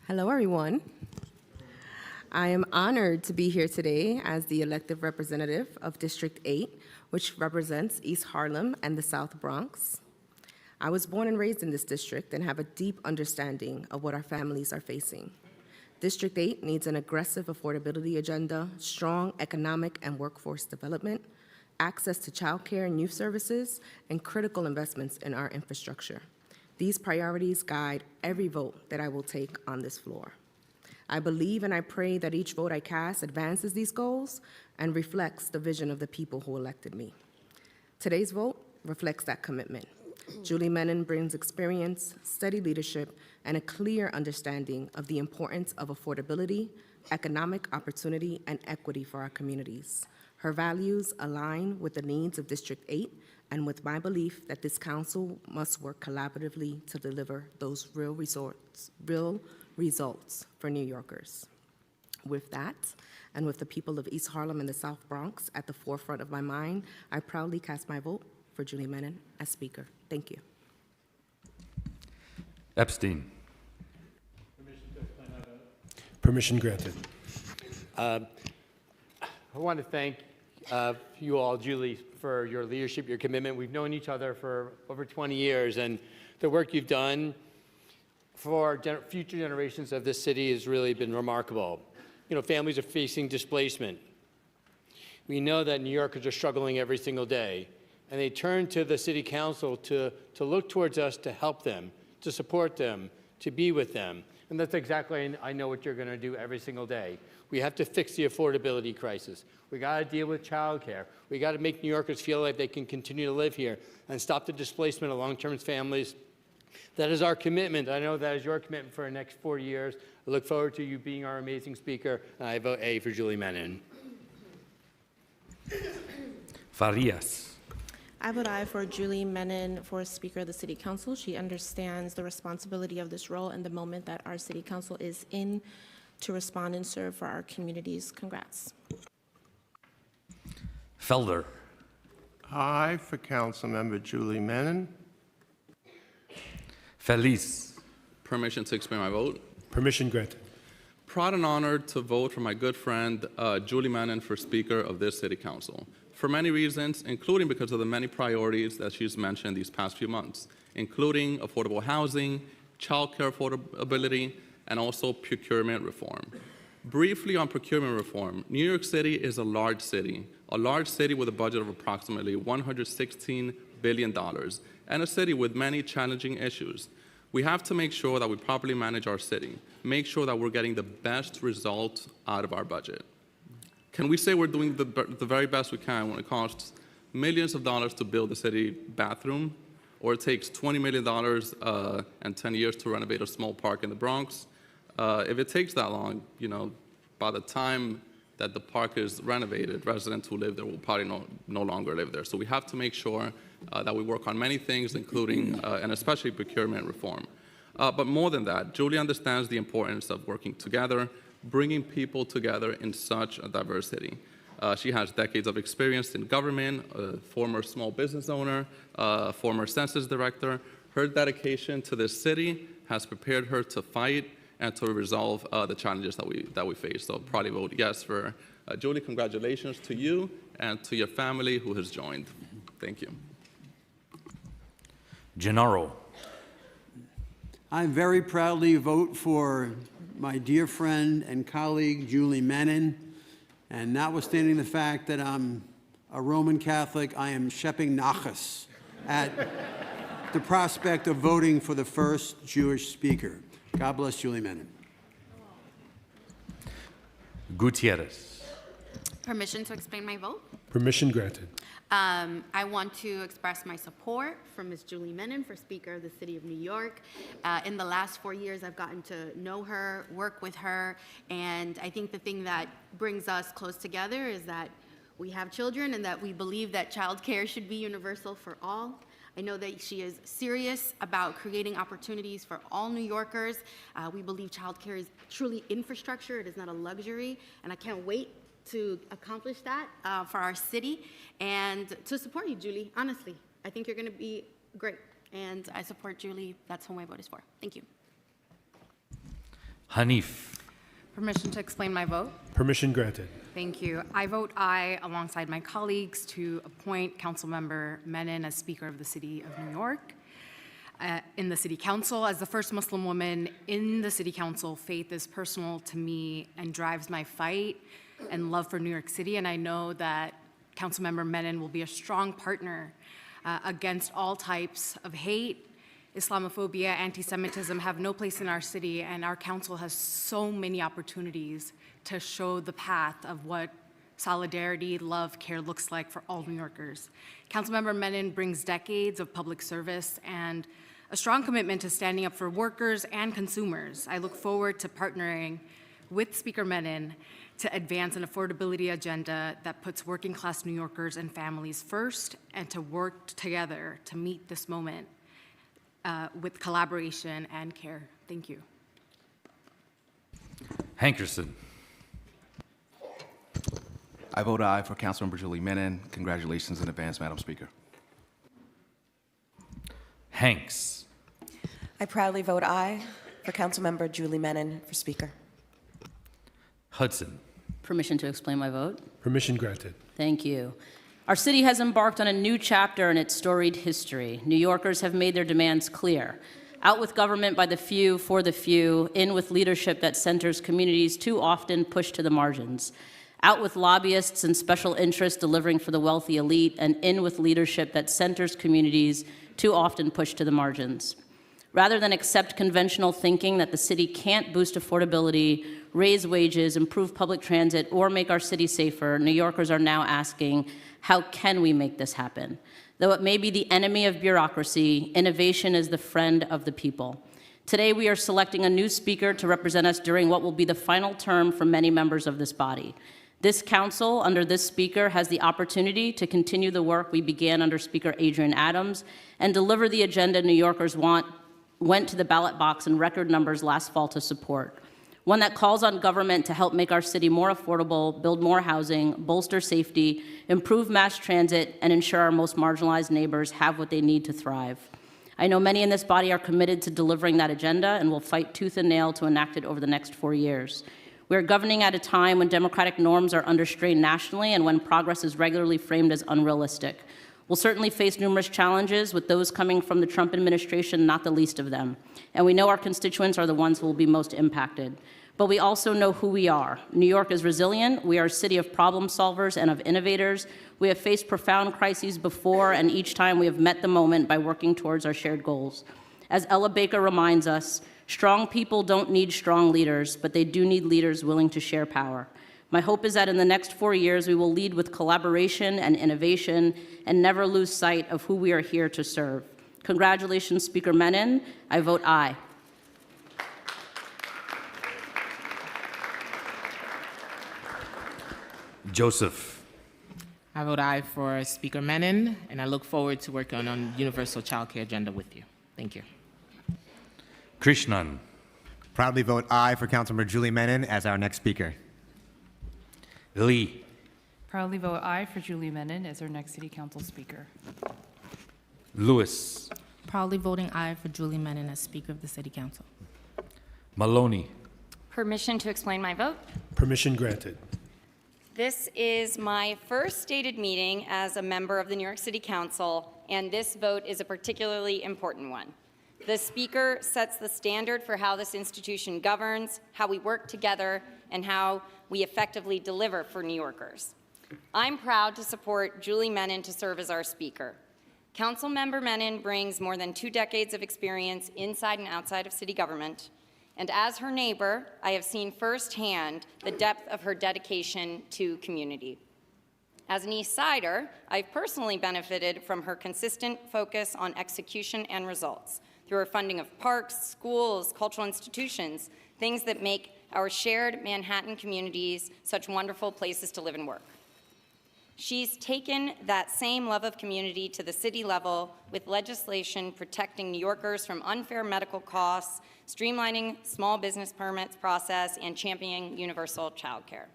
Hello, everyone. I am honored to be here today as the elected representative of District 8, which represents East Harlem and the South Bronx. I was born and raised in this district and have a deep understanding of what our families are facing. District 8 needs an aggressive affordability agenda, strong economic and workforce development, access to childcare and youth services, and critical investments in our infrastructure. These priorities guide every vote that I will take on this floor. I believe and I pray that each vote I cast advances these goals and reflects the vision of the people who elected me. Today's vote reflects that commitment. Julie Menin brings experience, steady leadership, and a clear understanding of the importance of affordability, economic opportunity, and equity for our communities. Her values align with the needs of District 8 and with my belief that this council must work collaboratively to deliver those real results for New Yorkers. With that, and with the people of East Harlem and the South Bronx at the forefront of my mind, I proudly cast my vote for Julie Menin as Speaker. Thank you. Epstein. Permission granted. I want to thank you all, Julie, for your leadership, your commitment. We've known each other for over 20 years, and the work you've done for future generations of this city has really been remarkable. You know, families are facing displacement. We know that New Yorkers are struggling every single day, and they turn to the City Council to look towards us to help them, to support them, to be with them. And that's exactly, I know what you're going to do every single day. We have to fix the affordability crisis. We got to deal with childcare. We got to make New Yorkers feel like they can continue to live here and stop the displacement of long-term families. That is our commitment. I know that is your commitment for the next 4 years. I look forward to you being our amazing speaker, and I vote A for Julie Menin. Farias. I vote aye for Julie Menin for Speaker of the City Council. She understands the responsibility of this role and the moment that our City Council is in to respond and serve for our communities. Congrats. Felder. Aye for Councilmember Julie Menin. Feliz. permission to explain my vote. Permission granted. Proud and honored to vote for my good friend Julie Menin for Speaker of this City Council. For many reasons, including because of the many priorities that she's mentioned these past few months, including affordable housing, childcare affordability, and also procurement reform. Briefly on procurement reform, New York City is a large city with a budget of approximately $116 billion, and a city with many challenging issues. We have to make sure that we properly manage our city, make sure that we're getting the best result out of our budget. Can we say we're doing the very best we can when it costs millions of dollars to build a city bathroom, or it takes $20 million and 10 years to renovate a small park in the Bronx? If it takes that long, by the time that the park is renovated, residents who live there will probably no longer live there. So we have to make sure that we work on many things, including and especially procurement reform. But more than that, Julie understands the importance of working together, bringing people together in such a diverse city. She has decades of experience in government, a former small business owner, former census director. Her dedication to this city has prepared her to fight and to resolve the challenges that we face. So proudly vote yes for Julie. Congratulations to you and to your family who has joined. Thank you. Gennaro. I very proudly vote for my dear friend and colleague, Julie Menin. And notwithstanding the fact that I'm a Roman Catholic, I am shepping nachas at the prospect of voting for the first Jewish speaker. God bless Julie Menin. Gutierrez. Permission to explain my vote? Permission granted. I want to express my support for Ms. Julie Menin for Speaker of the City of New York. In the last 4 years, I've gotten to know her, work with her, and I think the thing that brings us close together is that we have children and that we believe that childcare should be universal for all. I know that she is serious about creating opportunities for all New Yorkers. We believe childcare is truly infrastructure. It is not a luxury, and I can't wait to accomplish that for our city and to support you, Julie, honestly. I think you're going to be great, and I support Julie. That's who my vote is for. Thank you. Hanif. Permission to explain my vote? Permission granted. Thank you. I vote aye alongside my colleagues to appoint Councilmember Menin as Speaker of the City of New York. In the City Council, as the first Muslim woman in the City Council, faith is personal to me and drives my fight and love for New York City, and I know that Councilmember Menin will be a strong partner against all types of hate. Islamophobia, anti-Semitism have no place in our city, and our council has so many opportunities to show the path of what solidarity, love, care looks like for all New Yorkers. Councilmember Menin brings decades of public service and a strong commitment to standing up for workers and consumers. I look forward to partnering with Speaker Menin to advance an affordability agenda that puts working-class New Yorkers and families first, and to work together to meet this moment with collaboration and care. Thank you. Hankerson. I vote aye for Councilmember Julie Menin. Congratulations in advance, Madam Speaker. Hanks. I proudly vote aye for Councilmember Julie Menin for Speaker. Hudson. Permission to explain my vote? Permission granted. Thank you. Our city has embarked on a new chapter in its storied history. New Yorkers have made their demands clear. Out with government by the few, for the few. In with leadership that centers communities too often pushed to the margins. Out with lobbyists and special interests delivering for the wealthy elite, and in with leadership that centers communities too often pushed to the margins. Rather than accept conventional thinking that the city can't boost affordability, raise wages, improve public transit, or make our city safer, New Yorkers are now asking, how can we make this happen? Though it may be the enemy of bureaucracy, innovation is the friend of the people. Today, we are selecting a new speaker to represent us during what will be the final term for many members of this body. This council, under this speaker, has the opportunity to continue the work we began under Speaker Adrienne Adams and deliver the agenda New Yorkers went to the ballot box in record numbers last fall to support. One that calls on government to help make our city more affordable, build more housing, bolster safety, improve mass transit, and ensure our most marginalized neighbors have what they need to thrive. I know many in this body are committed to delivering that agenda and will fight tooth and nail to enact it over the next 4 years. We are governing at a time when democratic norms are under strain nationally and when progress is regularly framed as unrealistic. We'll certainly face numerous challenges, with those coming from the Trump administration not the least of them. And we know our constituents are the ones who will be most impacted. But we also know who we are. New York is resilient. We are a city of problem solvers and of innovators. We have faced profound crises before, and each time we have met the moment by working towards our shared goals. As Ella Baker reminds us, strong people don't need strong leaders, but they do need leaders willing to share power. My hope is that in the next 4 years, we will lead with collaboration and innovation and never lose sight of who we are here to serve. Congratulations, Speaker Menon. I vote aye. Joseph. I vote aye for Speaker Menon, and I look forward to working on universal child care agenda with you. Thank you. Krishnan. Proudly vote aye for Councilmember Julie Menon as our next speaker. Lee. Proudly vote aye for Julie Menon as our next City Council Speaker. Lewis. Proudly voting aye for Julie Menon as Speaker of the City Council. Maloney. Permission to explain my vote. Permission granted. This is my first stated meeting as a member of the New York City Council, and this vote is a particularly important one. The Speaker sets the standard for how this institution governs, how we work together, and how we effectively deliver for New Yorkers. I'm proud to support Julie Menon to serve as our Speaker. Councilmember Menon brings more than 2 decades of experience inside and outside of city government. And as her neighbor, I have seen firsthand the depth of her dedication to community. As an East Sider, I've personally benefited from her consistent focus on execution and results through her funding of parks, schools, cultural institutions, things that make our shared Manhattan communities such wonderful places to live and work. She's taken that same love of community to the city level with legislation protecting New Yorkers from unfair medical costs, streamlining small business permits process, and championing universal child care.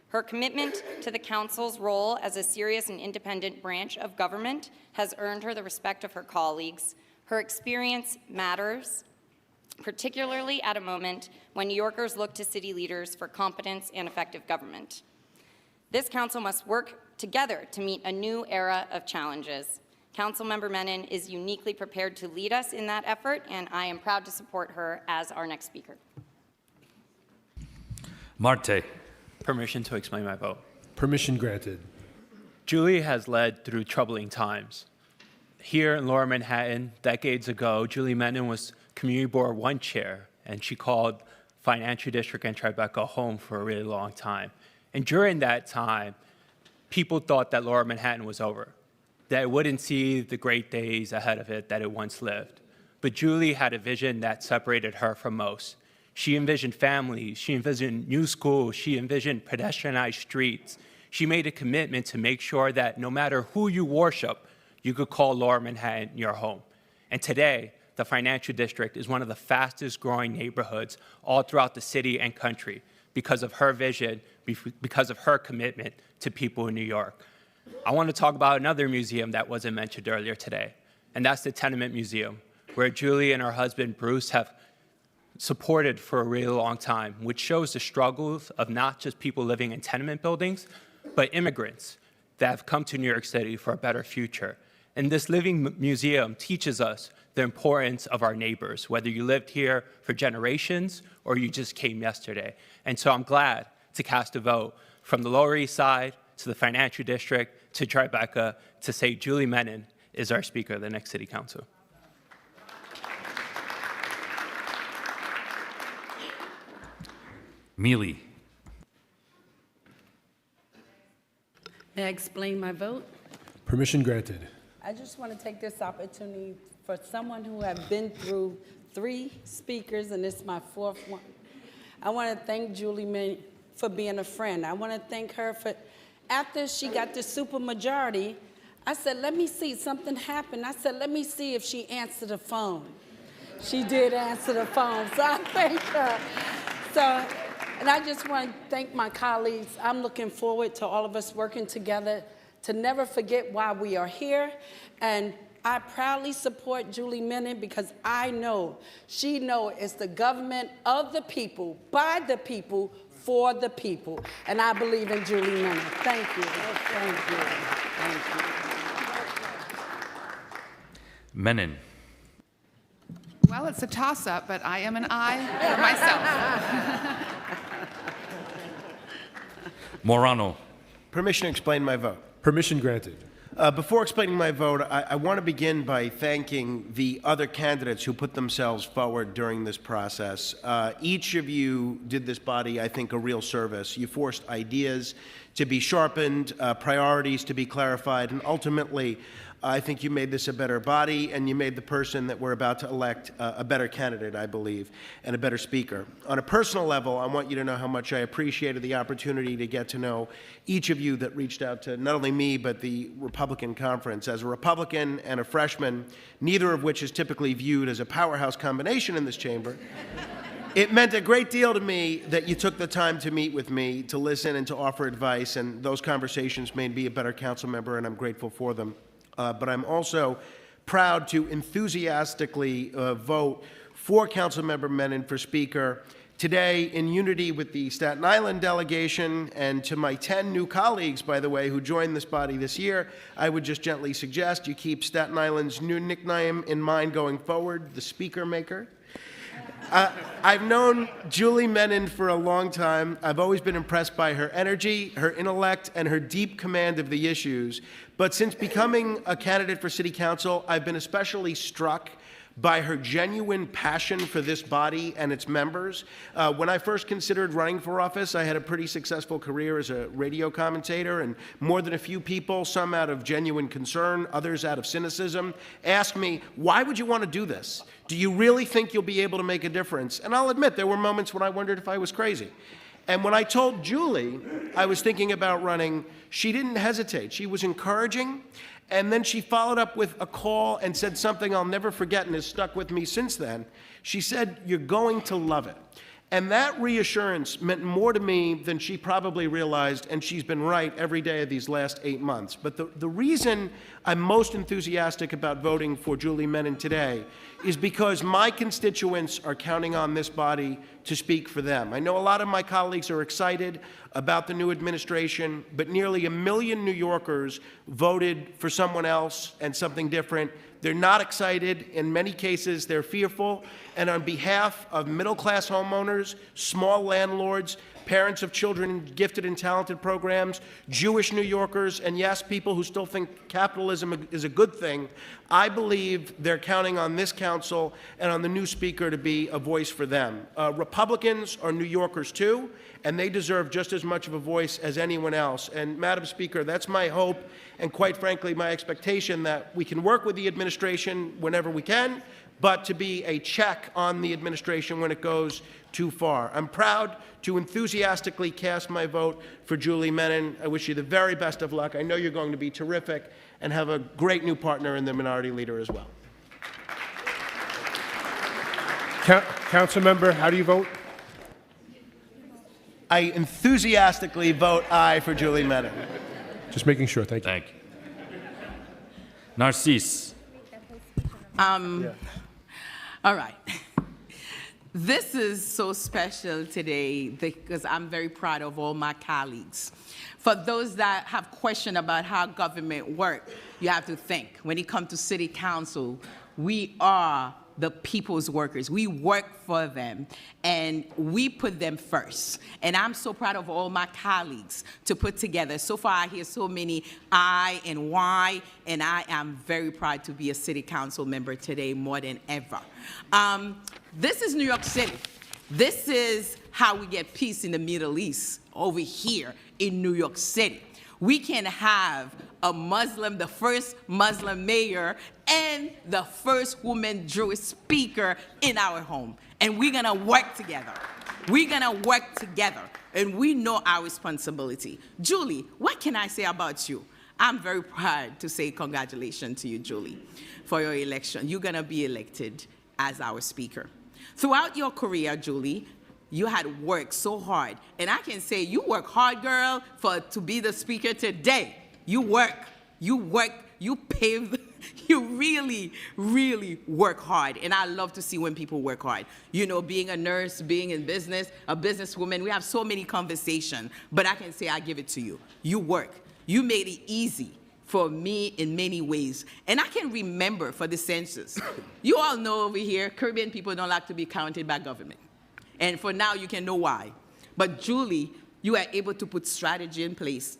Her commitment to the council's role as a serious and independent branch of government has earned her the respect of her colleagues. Her experience matters, particularly at a moment when New Yorkers look to city leaders for competence and effective government. This council must work together to meet a new era of challenges. Councilmember Menon is uniquely prepared to lead us in that effort, and I am proud to support her as our next speaker. Marte. Permission to explain my vote. Permission granted. Julie has led through troubling times. Here in Lower Manhattan, decades ago, Julie Menon was Community Board 1 chair, and she called Financial District and Tribeca home for a really long time. And during that time, people thought that Lower Manhattan was over, that it wouldn't see the great days ahead of it that it once lived. But Julie had a vision that separated her from most. She envisioned families, she envisioned new schools, she envisioned pedestrianized streets. She made a commitment to make sure that no matter who you worship, you could call Lower Manhattan your home. And today, the Financial District is one of the fastest growing neighborhoods all throughout the city and country because of her vision, because of her commitment to people in New York. I want to talk about another museum that wasn't mentioned earlier today, and that's the Tenement Museum, where Julie and her husband Bruce have supported for a really long time, which shows the struggles of not just people living in tenement buildings, but immigrants that have come to New York City for a better future. And this living museum teaches us the importance of our neighbors, whether you lived here for generations or you just came yesterday. And so I'm glad to cast a vote from the Lower East Side to the Financial District to Tribeca to say Julie Menon is our Speaker of the next City Council. Mealy. May I explain my vote? Permission granted. I just want to take this opportunity for someone who have been through 3 speakers, and this is my 4th one. I want to thank Julie Menon for being a friend. I want to thank her for, after she got the supermajority, I said, let me see, something happened. I said, let me see if she answered the phone. She did answer the phone, so I thank her. So, and I just want to thank my colleagues. I'm looking forward to all of us working together to never forget why we are here and I proudly support Julie Menon because I know, she knows it's the government of the people, by the people, for the people. And I believe in Julie Menon. Thank you. Thank you. Thank you. Menon. Well, it's a toss-up, but I am an aye for myself. Morano. Permission to explain my vote. Permission granted. Before explaining my vote, I want to begin by thanking the other candidates who put themselves forward during this process. Each of you did this body, I think, a real service. You forced ideas to be sharpened, priorities to be clarified, and ultimately, I think you made this a better body, and you made the person that we're about to elect a better candidate, I believe, and a better speaker. On a personal level, I want you to know how much I appreciated the opportunity to get to know each of you that reached out to not only me, but the Republican conference. As a Republican and a freshman, neither of which is typically viewed as a powerhouse combination in this chamber, it meant a great deal to me that you took the time to meet with me, to listen and to offer advice, and those conversations made me a better council member, and I'm grateful for them. But I'm also proud to enthusiastically vote for Councilmember Menon for Speaker today in unity with the Staten Island delegation, and to my 10 new colleagues, by the way, who joined this body this year. I would just gently suggest you keep Staten Island's new nickname in mind going forward, the Speaker Maker. I've known Julie Menon for a long time. I've always been impressed by her energy, her intellect, and her deep command of the issues. But since becoming a candidate for City Council, I've been especially struck by her genuine passion for this body and its members. When I first considered running for office, I had a pretty successful career as a radio commentator, and more than a few people, some out of genuine concern, others out of cynicism, asked me, why would you want to do this? Do you really think you'll be able to make a difference? And I'll admit, there were moments when I wondered if I was crazy. And when I told Julie I was thinking about running, she didn't hesitate. She was encouraging. And then she followed up with a call and said something I'll never forget and has stuck with me since then. She said, "You're going to love it." And that reassurance meant more to me than she probably realized, and she's been right every day of these last 8 months. But the reason I'm most enthusiastic about voting for Julie Menon today is because my constituents are counting on this body to speak for them. I know a lot of my colleagues are excited about the new administration, but nearly 1 million New Yorkers voted for someone else and something different. They're not excited. In many cases, they're fearful. And on behalf of middle-class homeowners, small landlords, parents of children in gifted and talented programs, Jewish New Yorkers, and yes, people who still think capitalism is a good thing, I believe they're counting on this council and on the new speaker to be a voice for them. Republicans are New Yorkers too, and they deserve just as much of a voice as anyone else. And Madam Speaker, that's my hope, and quite frankly, my expectation that we can work with the administration whenever we can, but to be a check on the administration when it goes too far. I'm proud to enthusiastically cast my vote for Julie Menon. I wish you the very best of luck. I know you're going to be terrific and have a great new partner in the minority leader as well. Council member, how do you vote? I enthusiastically vote aye for Julie Menon. Just making sure. Thank you. Thank you. Narcisse. All right. This is so special today because I'm very proud of all my colleagues. For those that have questions about how government works, you have to think. When it comes to City Council, we are the people's workers. We work for them, and we put them first. And I'm so proud of all my colleagues to put together. So far, I hear so many I and why, and I am very proud to be a City Council member today more than ever. This is New York City. This is how we get peace in the Middle East, over here in New York City. We can have a Muslim, the first Muslim mayor, and the first woman Jewish speaker in our home. And we're gonna work together. We're gonna work together, and we know our responsibility. Julie, what can I say about you? I'm very proud to say congratulations to you, Julie, for your election. You're gonna be elected as our speaker. Throughout your career, Julie, you had worked so hard. And I can say you work hard, girl, to be the speaker today. You work, you paved You really, really work hard, and I love to see when people work hard. You know, being a nurse, being in business, a businesswoman, we have so many conversations, but I can say I give it to you. You work. You made it easy for me in many ways. And I can remember for the census, you all know over here, Caribbean people don't like to be counted by government. And for now, you can know why. But Julie, you are able to put strategy in place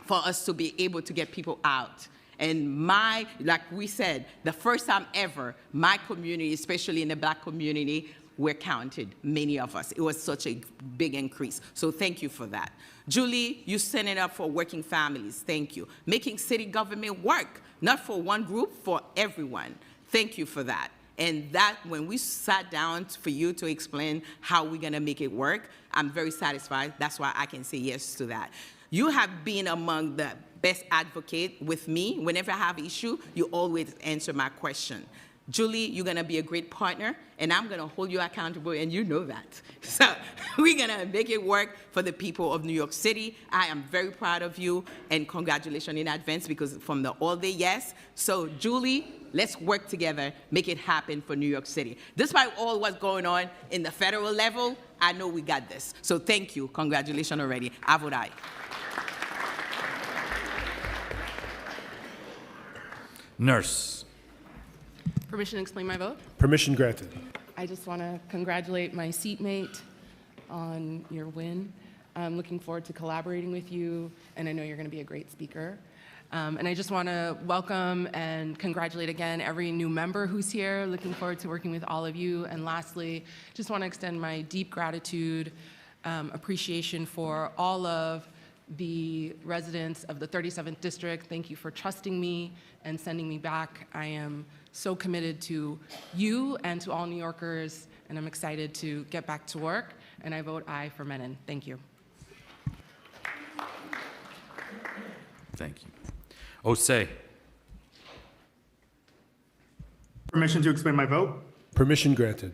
for us to be able to get people out. And like we said, the first time ever, my community, especially in the Black community, were counted, many of us. It was such a big increase. So thank you for that. Julie, you set it up for working families. Thank you. Making city government work, not for one group, for everyone. Thank you for that. And that, when we sat down for you to explain how we're gonna make it work, I'm very satisfied. That's why I can say yes to that. You have been among the best advocate with me. Whenever I have issue, you always answer my question. Julie, you're gonna be a great partner, and I'm gonna hold you accountable, and you know that. So we're gonna make it work for the people of New York City. I am very proud of you, and congratulations in advance, because from the all day yes. So Julie, let's work together, make it happen for New York City. Despite all what's going on in the federal level, I know we got this. So thank you, congratulations already. I vote aye. Nurse. Permission to explain my vote? Permission granted. I just want to congratulate my seatmate on your win. I'm looking forward to collaborating with you, and I know you're going to be a great speaker. And I just want to welcome and congratulate again every new member who's here. Looking forward to working with all of you. And lastly, just want to extend my deep gratitude, appreciation for all of the residents of the 37th District. Thank you for trusting me and sending me back. I am so committed to you and to all New Yorkers, and I'm excited to get back to work, and I vote aye for Menon. Thank you. Thank you. Osei. Permission to explain my vote? Permission granted.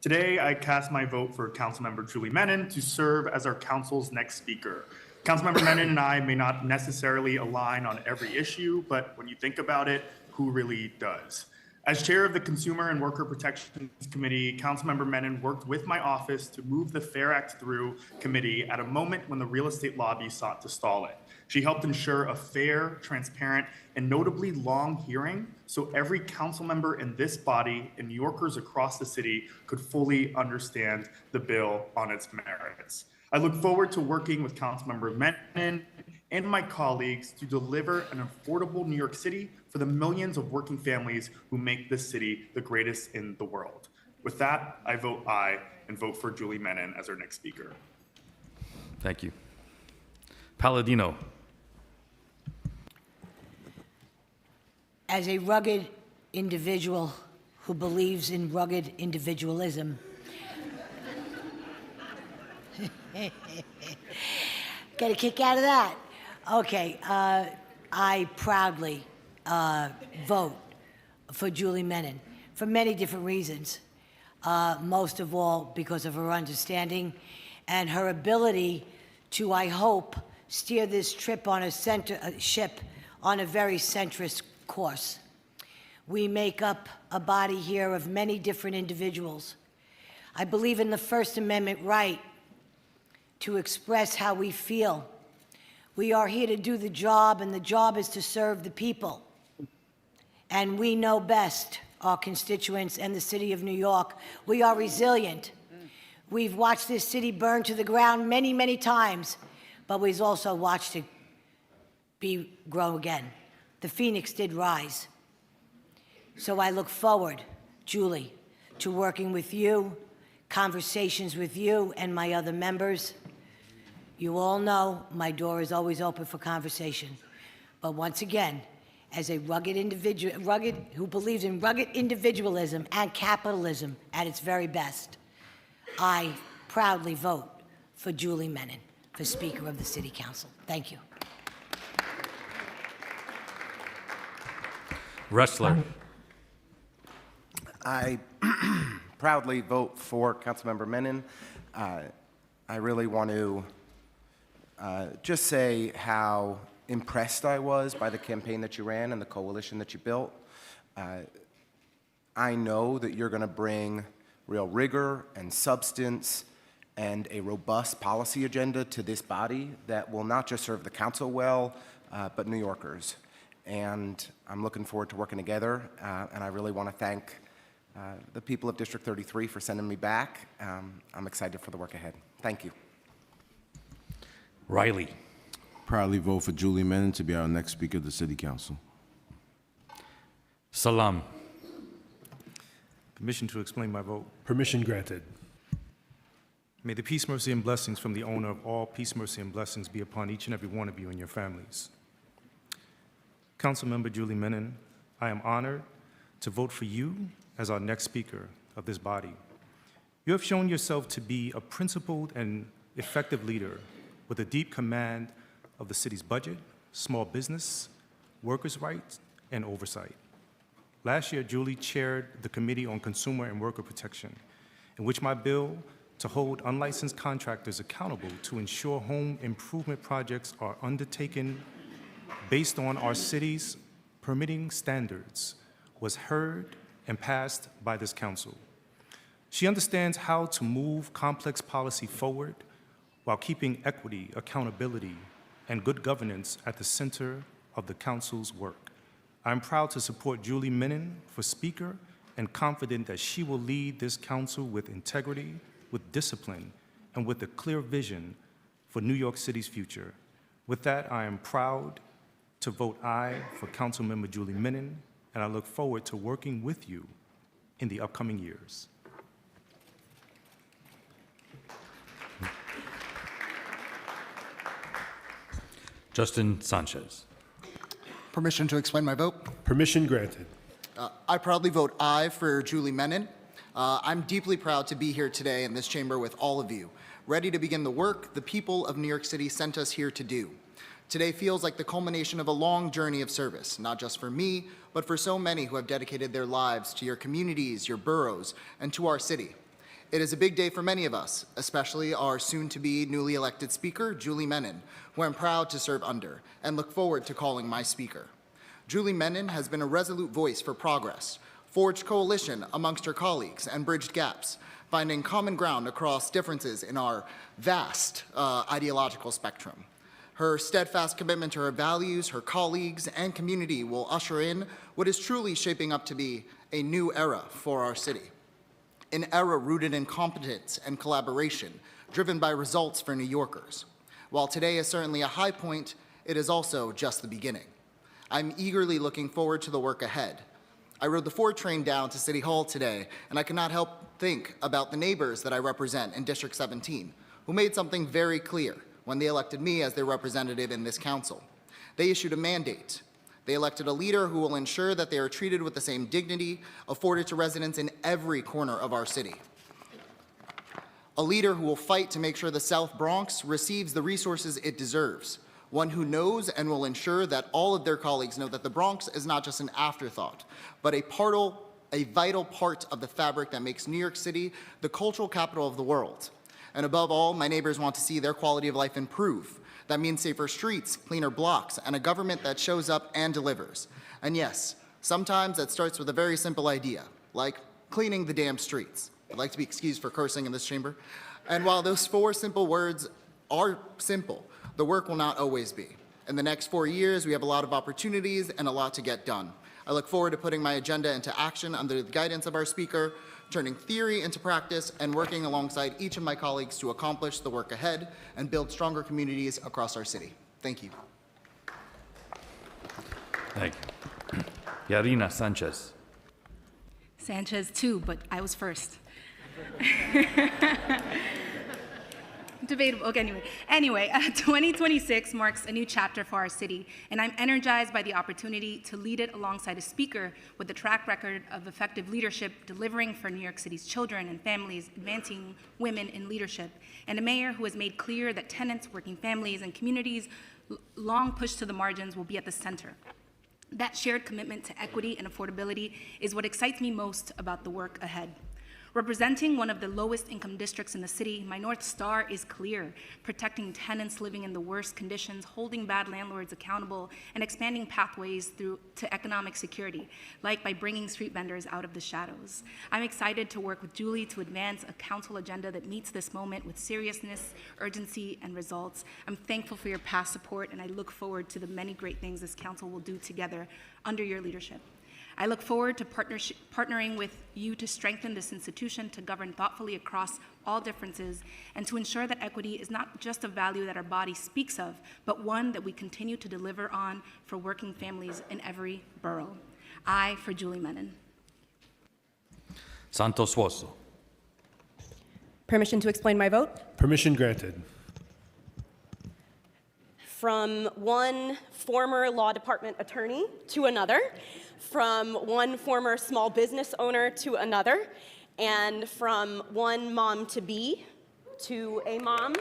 Today, I cast my vote for Councilmember Julie Menon to serve as our council's next speaker. Councilmember Menon and I may not necessarily align on every issue, but when you think about it, who really does? As chair of the Consumer and Worker Protections Committee, Councilmember Menon worked with my office to move the FAIR Act through committee at a moment when the real estate lobby sought to stall it. She helped ensure a fair, transparent, and notably long hearing so every council member in this body and New Yorkers across the city could fully understand the bill on its merits. I look forward to working with Councilmember Menon and my colleagues to deliver an affordable New York City for the millions of working families who make this city the greatest in the world. With that, I vote aye and vote for Julie Menon as our next speaker. Thank you. Palladino. As a rugged individual who believes in rugged individualism, get a kick out of that. Okay, I proudly vote for Julie Menon for many different reasons. Most of all because of her understanding and her ability to, I hope, steer this trip on a ship on a very centrist course. We make up a body here of many different individuals. I believe in the First Amendment right to express how we feel. We are here to do the job, and the job is to serve the people. And we know best, our constituents and the city of New York. We are resilient. We've watched this city burn to the ground many, many times, but we've also watched it grow again. The phoenix did rise. So I look forward, Julie, to working with you, conversations with you and my other members. You all know my door is always open for conversation. But once again, as a rugged individual, who believes in rugged individualism and capitalism at its very best, I proudly vote for Julie Menon for Speaker of the City Council. Thank you. Ressler. I proudly vote for Councilmember Menon. I really want to just say how impressed I was by the campaign that you ran and the coalition that you built. I know that you're going to bring real rigor and substance and a robust policy agenda to this body that will not just serve the council well, but New Yorkers. And I'm looking forward to working together, and I really want to thank the people of District 33 for sending me back. I'm excited for the work ahead. Thank you. Riley. Proudly vote for Julie Menon to be our next Speaker of the City Council. Salam. Permission to explain my vote. Permission granted. May the peace, mercy, and blessings from the owner of all peace, mercy, and blessings be upon each and every one of you and your families. Councilmember Julie Menon, I am honored to vote for you as our next Speaker of this body. You have shown yourself to be a principled and effective leader with a deep command of the city's budget, small business, workers' rights, and oversight. Last year, Julie chaired the Committee on Consumer and Worker Protection, in which my bill to hold unlicensed contractors accountable to ensure home improvement projects are undertaken based on our city's permitting standards was heard and passed by this council. She understands how to move complex policy forward while keeping equity, accountability, and good governance at the center of the council's work. I'm proud to support Julie Menon for Speaker and confident that she will lead this council with integrity, with discipline, and with a clear vision for New York City's future. With that, I am proud to vote aye for Councilmember Julie Menon, and I look forward to working with you in the upcoming years. Justin Sanchez. Permission to explain my vote. Permission granted. I proudly vote aye for Julie Menon. I'm deeply proud to be here today in this chamber with all of you, ready to begin the work the people of New York City sent us here to do. Today feels like the culmination of a long journey of service, not just for me, but for so many who have dedicated their lives to your communities, your boroughs, and to our city. It is a big day for many of us, especially our soon-to-be newly elected Speaker, Julie Menon, who I'm proud to serve under and look forward to calling my Speaker. Julie Menon has been a resolute voice for progress, forged coalition amongst her colleagues, and bridged gaps, finding common ground across differences in our vast ideological spectrum. Her steadfast commitment to her values, her colleagues, and community will usher in what is truly shaping up to be a new era for our city. An era rooted in competence and collaboration, driven by results for New Yorkers. While today is certainly a high point, it is also just the beginning. I'm eagerly looking forward to the work ahead. I rode the Ford train down to City Hall today, and I could not help think about the neighbors that I represent in District 17, who made something very clear when they elected me as their representative in this council. They issued a mandate. They elected a leader who will ensure that they are treated with the same dignity afforded to residents in every corner of our city. A leader who will fight to make sure the South Bronx receives the resources it deserves. One who knows and will ensure that all of their colleagues know that the Bronx is not just an afterthought, but a vital part of the fabric that makes New York City the cultural capital of the world. And above all, my neighbors want to see their quality of life improve. That means safer streets, cleaner blocks, and a government that shows up and delivers. And yes, sometimes that starts with a very simple idea, like cleaning the damn streets. I'd like to be excused for cursing in this chamber. And while those 4 simple words are simple, the work will not always be. In the next 4 years, we have a lot of opportunities and a lot to get done. I look forward to putting my agenda into action under the guidance of our Speaker, turning theory into practice, and working alongside each of my colleagues to accomplish the work ahead and build stronger communities across our city. Thank you. Thank you. Yarina Sanchez. Sanchez too, but I was first. Debatable. Okay, anyway, 2026 marks a new chapter for our city, and I'm energized by the opportunity to lead it alongside a Speaker with a track record of effective leadership, delivering for New York City's children and families, advancing women in leadership, and a mayor who has made clear that tenants, working families, and communities long pushed to the margins will be at the center. That shared commitment to equity and affordability is what excites me most about the work ahead. Representing one of the lowest income districts in the city, my North Star is clear: protecting tenants living in the worst conditions, holding bad landlords accountable, and expanding pathways to economic security, like by bringing street vendors out of the shadows. I'm excited to work with Julie to advance a council agenda that meets this moment with seriousness, urgency, and results. I'm thankful for your past support, and I look forward to the many great things this council will do together under your leadership. I look forward to partnering with you to strengthen this institution, to govern thoughtfully across all differences, and to ensure that equity is not just a value that our body speaks of, but one that we continue to deliver on for working families in every borough. I for Julie Menin. Santos Woso. Permission to explain my vote? Permission granted. From one former law department attorney to another, from one former small business owner to another, and from one mom-to-be to a mom.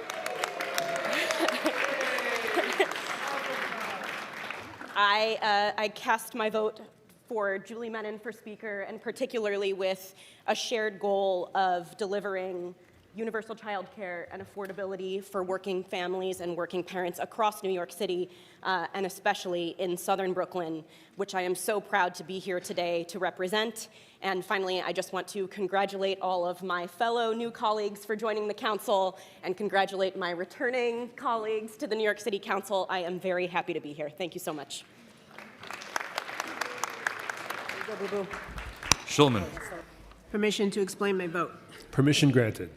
I cast my vote for Julie Menin for Speaker, and particularly with a shared goal of delivering universal child care and affordability for working families and working parents across New York City, and especially in southern Brooklyn, which I am so proud to be here today to represent. And finally, I just want to congratulate all of my fellow new colleagues for joining the council and congratulate my returning colleagues to the New York City Council. I am very happy to be here. Thank you so much. Schulman. Permission to explain my vote. Permission granted.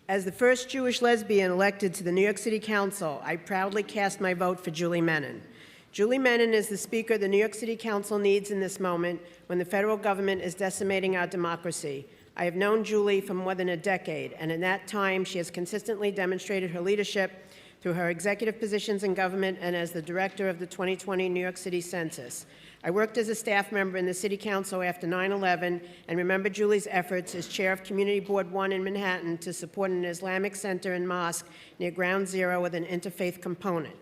As the first Jewish lesbian elected to the New York City Council, I proudly cast my vote for Julie Menin. Julie Menin is the speaker the New York City Council needs in this moment when the federal government is decimating our democracy. I have known Julie for more than a decade, and in that time, she has consistently demonstrated her leadership through her executive positions in government and as the director of the 2020 New York City Census. I worked as a staff member in the City Council after 9/11 and remember Julie's efforts as chair of Community Board 1 in Manhattan to support an Islamic center and mosque near Ground Zero with an interfaith component.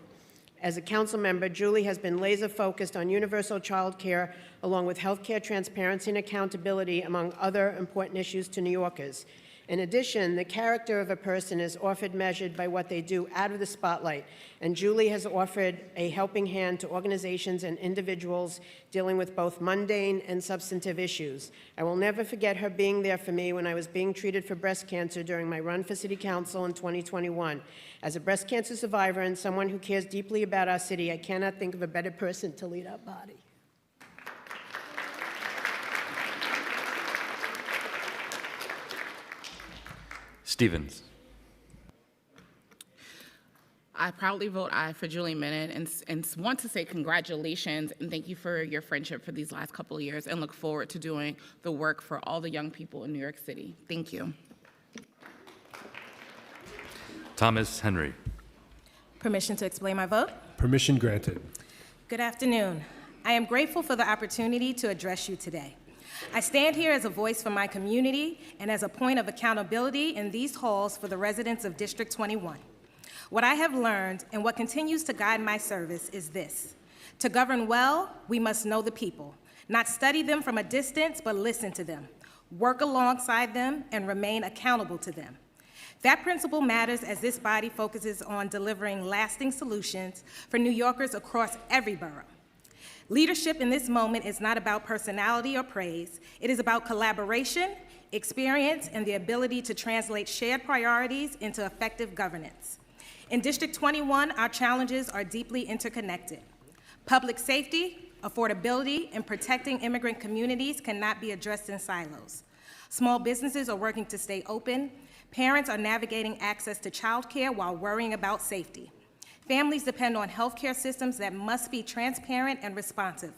As a council member, Julie has been laser-focused on universal child care along with health care transparency and accountability, among other important issues to New Yorkers. In addition, the character of a person is often measured by what they do out of the spotlight, and Julie has offered a helping hand to organizations and individuals dealing with both mundane and substantive issues. I will never forget her being there for me when I was being treated for breast cancer during my run for City Council in 2021. As a breast cancer survivor and someone who cares deeply about our city, I cannot think of a better person to lead our body. Stevens. I proudly vote aye for Julie Menin and want to say congratulations and thank you for your friendship for these last couple of years and look forward to doing the work for all the young people in New York City. Thank you. Thomas Henry. Permission to explain my vote? Permission granted. Good afternoon. I am grateful for the opportunity to address you today. I stand here as a voice for my community and as a point of accountability in these halls for the residents of District 21. What I have learned and what continues to guide my service is this: to govern well, we must know the people, not study them from a distance, but listen to them, work alongside them, and remain accountable to them. That principle matters as this body focuses on delivering lasting solutions for New Yorkers across every borough. Leadership in this moment is not about personality or praise. It is about collaboration, experience, and the ability to translate shared priorities into effective governance. In District 21, our challenges are deeply interconnected. Public safety, affordability, and protecting immigrant communities cannot be addressed in silos. Small businesses are working to stay open. Parents are navigating access to childcare while worrying about safety. Families depend on healthcare systems that must be transparent and responsive.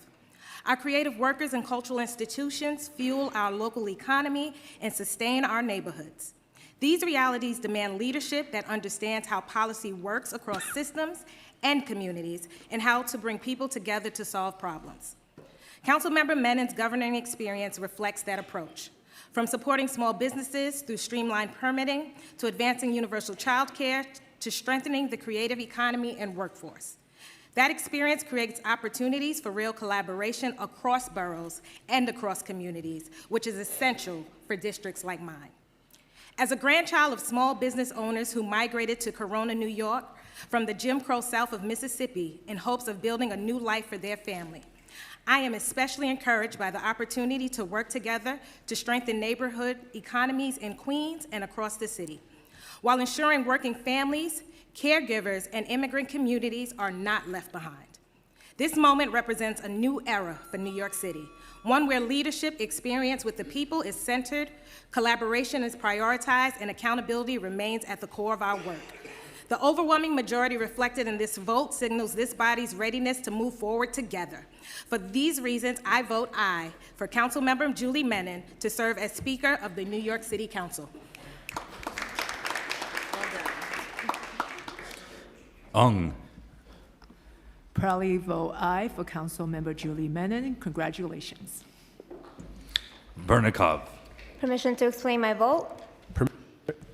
Our creative workers and cultural institutions fuel our local economy and sustain our neighborhoods. These realities demand leadership that understands how policy works across systems and communities and how to bring people together to solve problems. Councilmember Menin's governing experience reflects that approach. From supporting small businesses through streamlined permitting to advancing universal child care to strengthening the creative economy and workforce. That experience creates opportunities for real collaboration across boroughs and across communities, which is essential for districts like mine. As a grandchild of small business owners who migrated to Corona, New York, from the Jim Crow South of Mississippi in hopes of building a new life for their family, I am especially encouraged by the opportunity to work together to strengthen neighborhood economies in Queens and across the city, while ensuring working families, caregivers, and immigrant communities are not left behind. This moment represents a new era for New York City, one where leadership experience with the people is centered, collaboration is prioritized, and accountability remains at the core of our work. The overwhelming majority reflected in this vote signals this body's readiness to move forward together. For these reasons, I vote aye for Councilmember Julie Menin to serve as Speaker of the New York City Council. Ung. Proudly vote aye for Councilmember Julie Menin. Congratulations. Bernikov. Permission to explain my vote?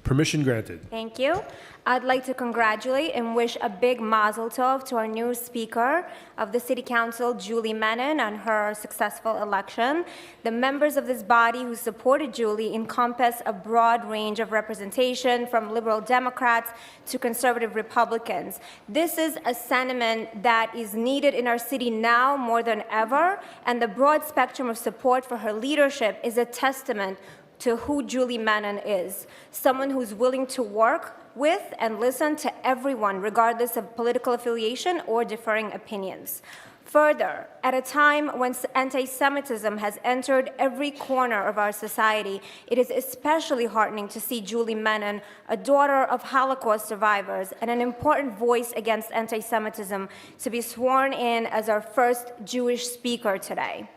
Permission granted. Thank you. I'd like to congratulate and wish a big mazel tov to our new Speaker of the City Council, Julie Menin, on her successful election. The members of this body who supported Julie encompass a broad range of representation, from liberal Democrats to conservative Republicans. This is a sentiment that is needed in our city now more than ever, and the broad spectrum of support for her leadership is a testament to who Julie Menin is, someone who's willing to work with and listen to everyone, regardless of political affiliation or differing opinions. Further, at a time when anti-Semitism has entered every corner of our society, it is especially heartening to see Julie Menin, a daughter of Holocaust survivors and an important voice against anti-Semitism, to be sworn in as our first Jewish speaker today.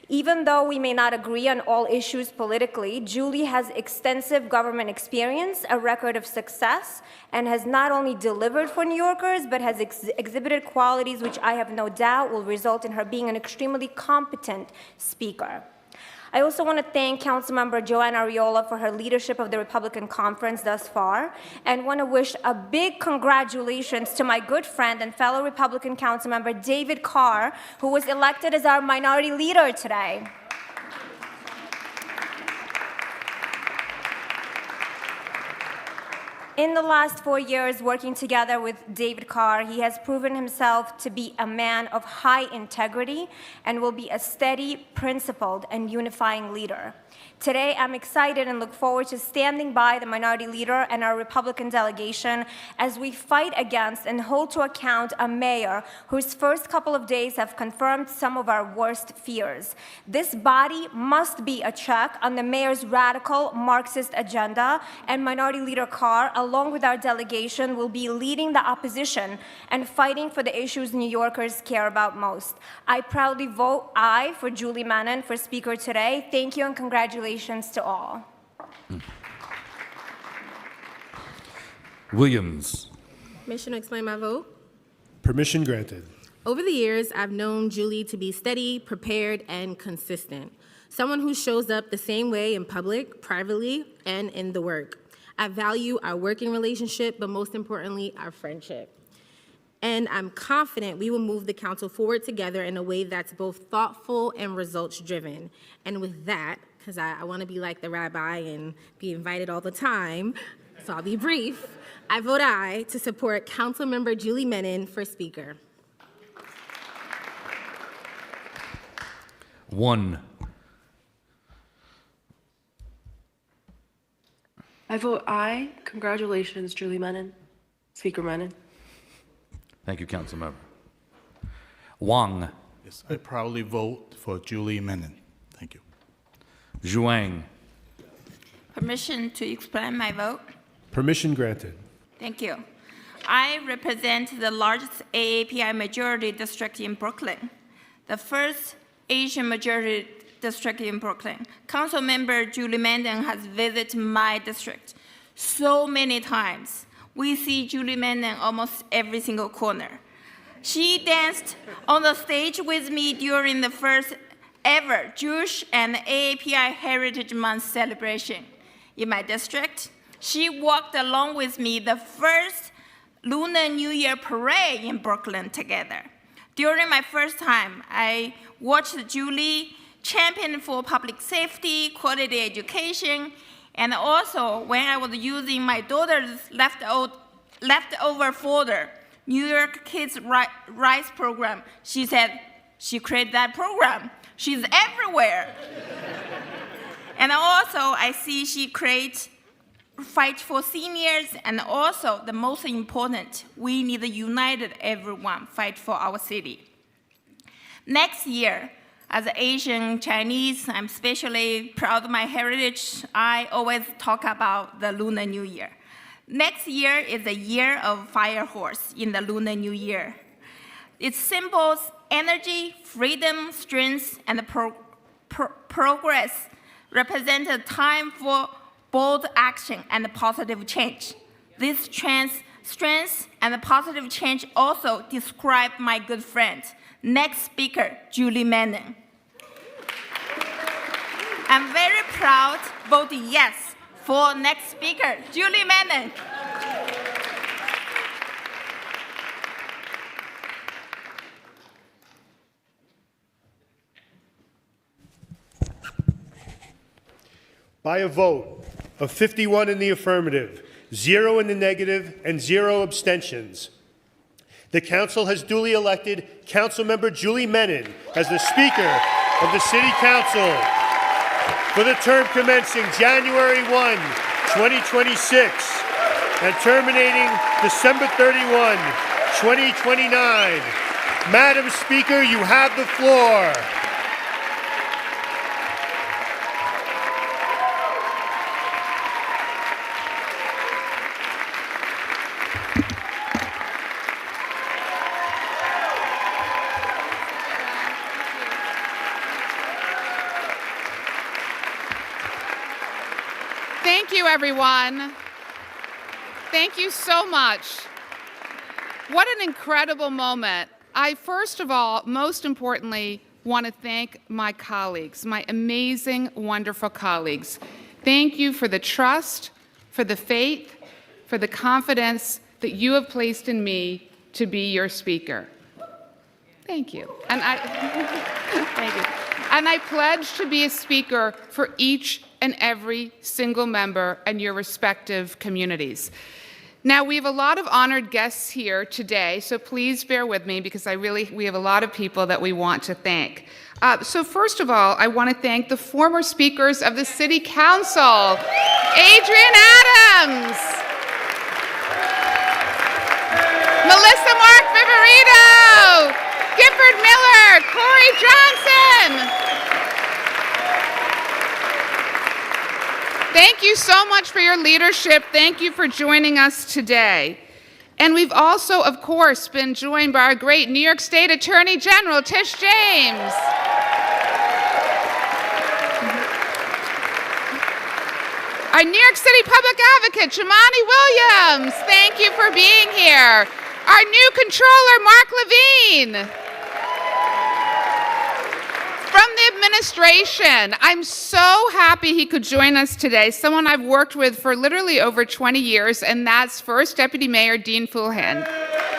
Even though we may not agree on all issues politically, Julie has extensive government experience, a record of success, and has not only delivered for New Yorkers, but has exhibited qualities which I have no doubt will result in her being an extremely competent speaker. I also want to thank Councilmember Joanne Ariola for her leadership of the Republican Conference thus far, and want to wish a big congratulations to my good friend and fellow Republican Councilmember David Carr, who was elected as our minority leader today. In the last 4 years working together with David Carr, he has proven himself to be a man of high integrity and will be a steady, principled, and unifying leader. Today, I'm excited and look forward to standing by the minority leader and our Republican delegation as we fight against and hold to account a mayor whose first couple of days have confirmed some of our worst fears. This body must be a check on the mayor's radical Marxist agenda, and Minority Leader Carr, along with our delegation, will be leading the opposition and fighting for the issues New Yorkers care about most. I proudly vote aye for Julie Menin for Speaker today. Thank you and congratulations to all. Williams. Permission to explain my vote? Permission granted. Over the years, I've known Julie to be steady, prepared, and consistent. Someone who shows up the same way in public, privately, and in the work. I value our working relationship, but most importantly, our friendship. And I'm confident we will move the council forward together in a way that's both thoughtful and results-driven. And with that, because I want to be like the rabbi and be invited all the time, so I'll be brief, I vote aye to support Councilmember Julie Menin for Speaker. 1. I vote aye. Congratulations, Julie Menin. Speaker Menin. Thank you, Councilmember. Wang. Yes, I proudly vote for Julie Menin. Thank you. Zhuang. Permission to explain my vote? Permission granted. Thank you. I represent the largest AAPI majority district in Brooklyn, the first Asian majority district in Brooklyn. Councilmember Julie Menin has visited my district so many times. We see Julie Menin almost every single corner. She danced on the stage with me during the first ever Jewish and AAPI Heritage Month celebration in my district. She walked along with me the first Lunar New Year parade in Brooklyn together. During my first time, I watched Julie champion for public safety, quality education, and also when I was using my daughter's leftover folder, New York Kids Rise program, she said she created that program. She's everywhere. And also I see she creates Fight for Seniors, and also the most important, we need to unite everyone, fight for our city. Next year, as Asian Chinese, I'm especially proud of my heritage. I always talk about the Lunar New Year. Next year is the year of fire horse in the Lunar New Year. It symbols energy, freedom, strength, and progress, represent a time for bold action and positive change. This strength and positive change also describe my good friend, next speaker, Julie Menon. I'm very proud voting yes for next speaker, Julie Menon. By a vote of 51 in the affirmative, 0 in the negative, and 0 abstentions, the Council has duly elected Councilmember Julie Menon as the Speaker of the City Council for the term commencing January 1, 2026, and terminating December 31, 2029. Madam Speaker, you have the floor. Thank you, everyone. Thank you so much. What an incredible moment. I, first of all, most importantly, want to thank my colleagues, my amazing, wonderful colleagues. Thank you for the trust, for the faith, for the confidence that you have placed in me to be your speaker. Thank you. And thank you. And I pledge to be a speaker for each and every single member and your respective communities. Now, we have a lot of honored guests here today, so please bear with me because we have a lot of people that we want to thank. So first of all, I want to thank the former speakers of the City Council, Adrian Adams, Melissa Mark Viverito, Gifford Miller, Corey Johnson. Thank you so much for your leadership. Thank you for joining us today. And we've also, of course, been joined by our great New York State Attorney General, Tish James. Our New York City Public Advocate, Jamani Williams. Thank you for being here. Our new Controller, Mark Levine. From the administration, I'm so happy he could join us today, someone I've worked with for literally over 20 years, and that's First Deputy Mayor Dean Fulhan.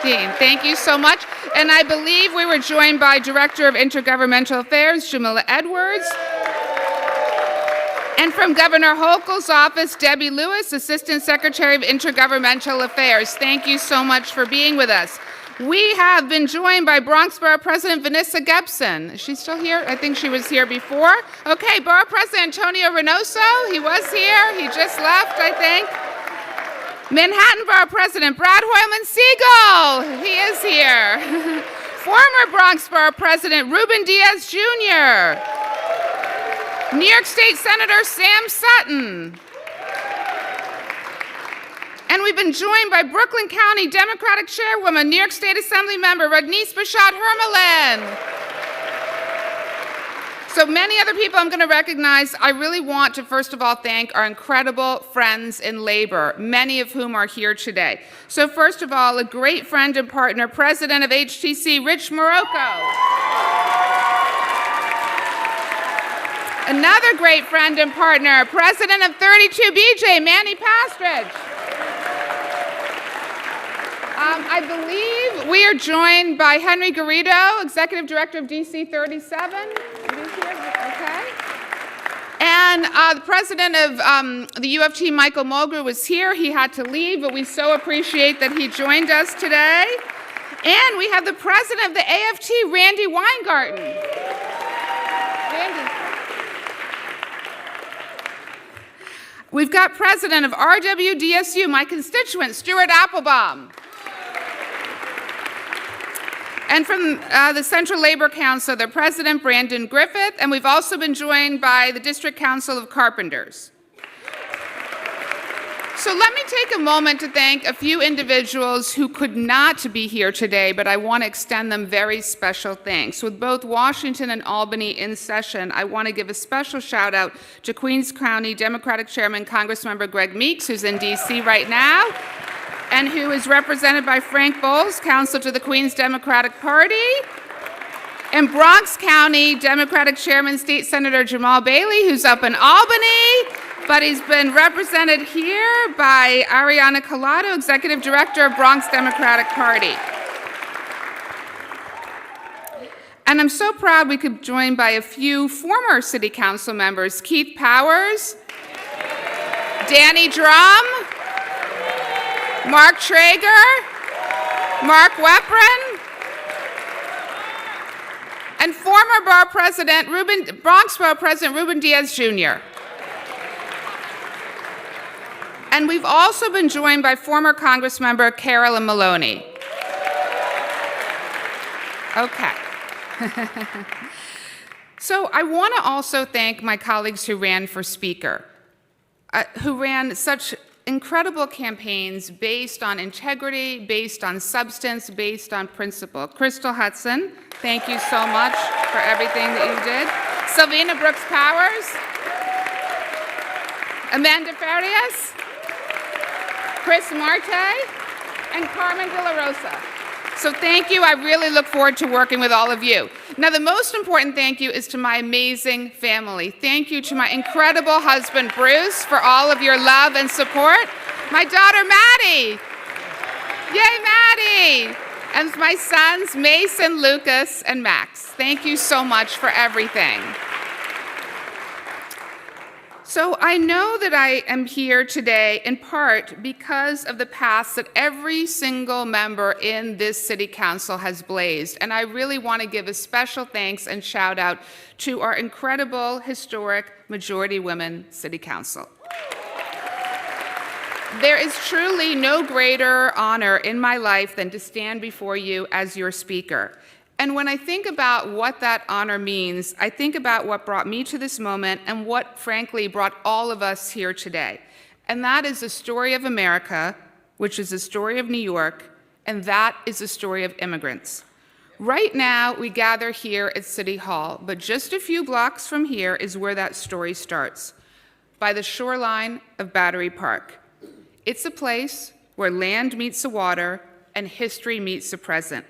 Dean, thank you so much. And I believe we were joined by Director of Intergovernmental Affairs, Jamila Edwards. And from Governor Hochul's office, Debbie Lewis, Assistant Secretary of Intergovernmental Affairs. Thank you so much for being with us. We have been joined by Bronx Borough President Vanessa Gebson. Is she still here? I think she was here before. Okay, Borough President Antonio Reynoso. He was here. He just left, I think. Manhattan Borough President Brad Hoylman Siegel. He is here. Former Bronx Borough President Ruben Diaz Jr. New York State Senator Sam Sutton. And we've been joined by Brooklyn County Democratic Chairwoman, New York State Assembly Member Radnice Bashad Hermelin. So many other people I'm going to recognize. I really want to, first of all, thank our incredible friends in labor, many of whom are here today. So first of all, a great friend and partner, President of HTC, Rich Morocco. Another great friend and partner, President of 32BJ, Manny Pastridge. I believe we are joined by Henry Garrido, Executive Director of DC 37. Okay. And the president of the U of T, Michael Mulgrew, was here. He had to leave, but we so appreciate that he joined us today. And we have the president of the AFT, Randy Weingarten. Randy. We've got president of RWDSU, my constituent, Stuart Applebaum. And from the Central Labor Council, their president, Brandon Griffith, and we've also been joined by the District Council of Carpenters. So let me take a moment to thank a few individuals who could not be here today, but I want to extend them very special thanks. With both Washington and Albany in session, I want to give a special shout out to Queens County Democratic Chairman Congressmember Greg Meeks, who's in D.C. right now, and who is represented by Frank Bowles, counsel to the Queens Democratic Party. In Bronx County, Democratic Chairman State Senator Jamal Bailey, who's up in Albany, but he's been represented here by Ariana Collado, Executive Director of Bronx Democratic Party. And I'm so proud we could join by a few former City Council members, Keith Powers, Danny Drum, Mark Traeger, Mark Weprin, and former Bronx Borough President Ruben Diaz Jr. And we've also been joined by former Congressmember Carolyn Maloney. Okay. So I want to also thank my colleagues who ran for Speaker, who ran such incredible campaigns based on integrity, based on substance, based on principle. Crystal Hudson, thank you so much for everything that you did. Sylvina Brooks Powers, Amanda Farias, Chris Marte, and Carmen De La Rosa. So thank you. I really look forward to working with all of you. Now, the most important thank you is to my amazing family. Thank you to my incredible husband, Bruce, for all of your love and support. My daughter, Maddie. Yay, Maddie. And my sons, Mason, Lucas, and Max. Thank you so much for everything. So I know that I am here today in part because of the paths that every single member in this city council has blazed. And I really want to give a special thanks and shout out to our incredible, historic majority women city council. There is truly no greater honor in my life than to stand before you as your speaker. And when I think about what that honor means, I think about what brought me to this moment and what, frankly, brought all of us here today. And that is the story of America, which is the story of New York, and that is the story of immigrants. Right now, we gather here at City Hall, but just a few blocks from here is where that story starts, by the shoreline of Battery Park. It's a place where land meets the water and history meets the present.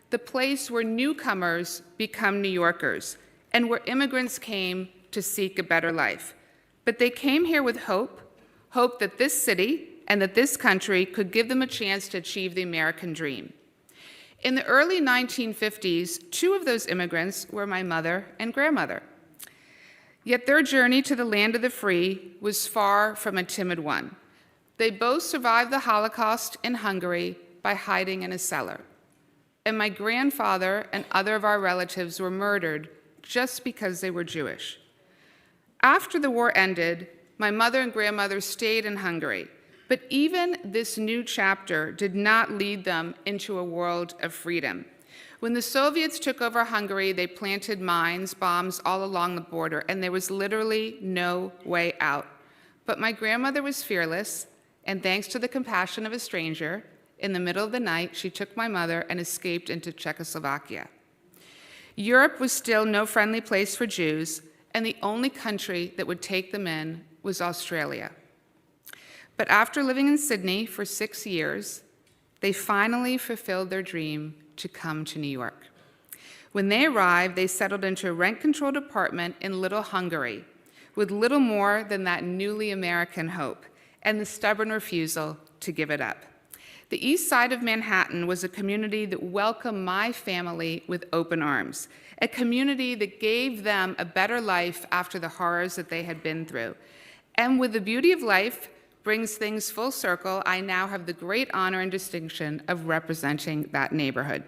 The place where newcomers become New Yorkers, and where immigrants came to seek a better life. But they came here with hope that this city and that this country could give them a chance to achieve the American dream. In the early 1950s, two of those immigrants were my mother and grandmother. Yet their journey to the land of the free was far from a timid one. They both survived the Holocaust in Hungary by hiding in a cellar. And my grandfather and other of our relatives were murdered just because they were Jewish. After the war ended, my mother and grandmother stayed in Hungary, but even this new chapter did not lead them into a world of freedom. When the Soviets took over Hungary, they planted mines, bombs all along the border, and there was literally no way out. But my grandmother was fearless, and thanks to the compassion of a stranger, in the middle of the night, she took my mother and escaped into Czechoslovakia. Europe was still no friendly place for Jews, and the only country that would take them in was Australia. But after living in Sydney for 6 years, they finally fulfilled their dream to come to New York. When they arrived, they settled into a rent-controlled apartment in Little Hungary, with little more than that newly American hope and the stubborn refusal to give it up. The east side of Manhattan was a community that welcomed my family with open arms, a community that gave them a better life after the horrors that they had been through. And with the beauty of life brings things full circle, I now have the great honor and distinction of representing that neighborhood.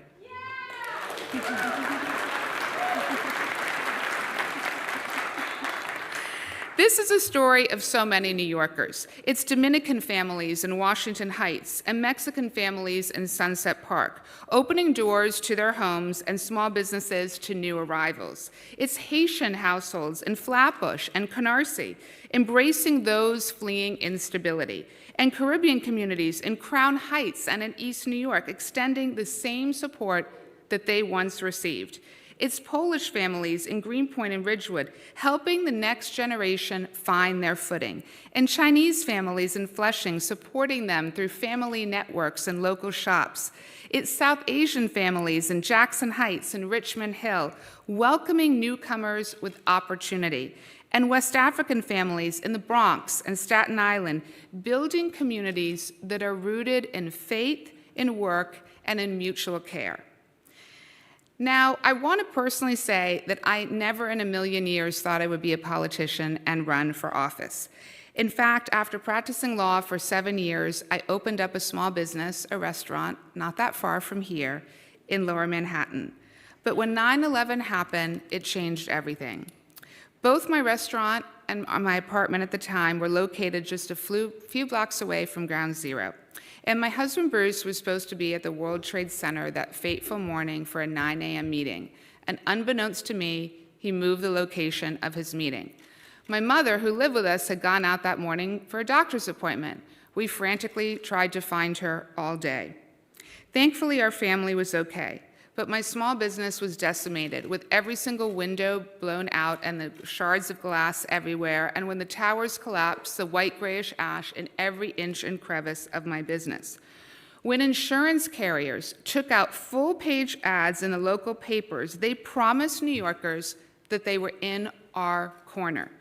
This is a story of so many New Yorkers. It's Dominican families in Washington Heights and Mexican families in Sunset Park, opening doors to their homes and small businesses to new arrivals. It's Haitian households in Flatbush and Canarsie, embracing those fleeing instability, and Caribbean communities in Crown Heights and in East New York, extending the same support that they once received. It's Polish families in Greenpoint and Ridgewood, helping the next generation find their footing, and Chinese families in Flushing, supporting them through family networks and local shops. It's South Asian families in Jackson Heights and Richmond Hill, welcoming newcomers with opportunity, and West African families in the Bronx and Staten Island, building communities that are rooted in faith, in work, and in mutual care. Now, I want to personally say that I never in a million years thought I would be a politician and run for office. In fact, after practicing law for 7 years, I opened up a small business, a restaurant, not that far from here, in Lower Manhattan. But when 9/11 happened, it changed everything. Both my restaurant and my apartment at the time were located just a few blocks away from Ground Zero. And my husband Bruce was supposed to be at the World Trade Center that fateful morning for a 9 a.m. meeting. And unbeknownst to me, he moved the location of his meeting. My mother, who lived with us, had gone out that morning for a doctor's appointment. We frantically tried to find her all day. Thankfully, our family was okay. But my small business was decimated, with every single window blown out and the shards of glass everywhere, and when the towers collapsed, the white grayish ash in every inch and crevice of my business. When insurance carriers took out full-page ads in the local papers, they promised New Yorkers that they were in our corner.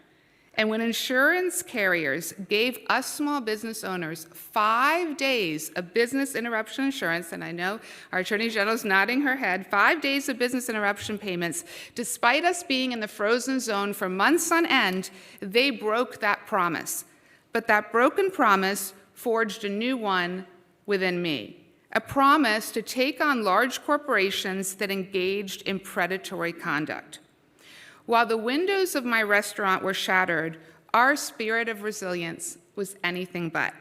And when insurance carriers gave us small business owners 5 days of business interruption insurance, and I know our Attorney General's nodding her head, 5 days of business interruption payments, despite us being in the frozen zone for months on end, they broke that promise. But that broken promise forged a new one within me, a promise to take on large corporations that engaged in predatory conduct. While the windows of my restaurant were shattered, our spirit of resilience was anything but.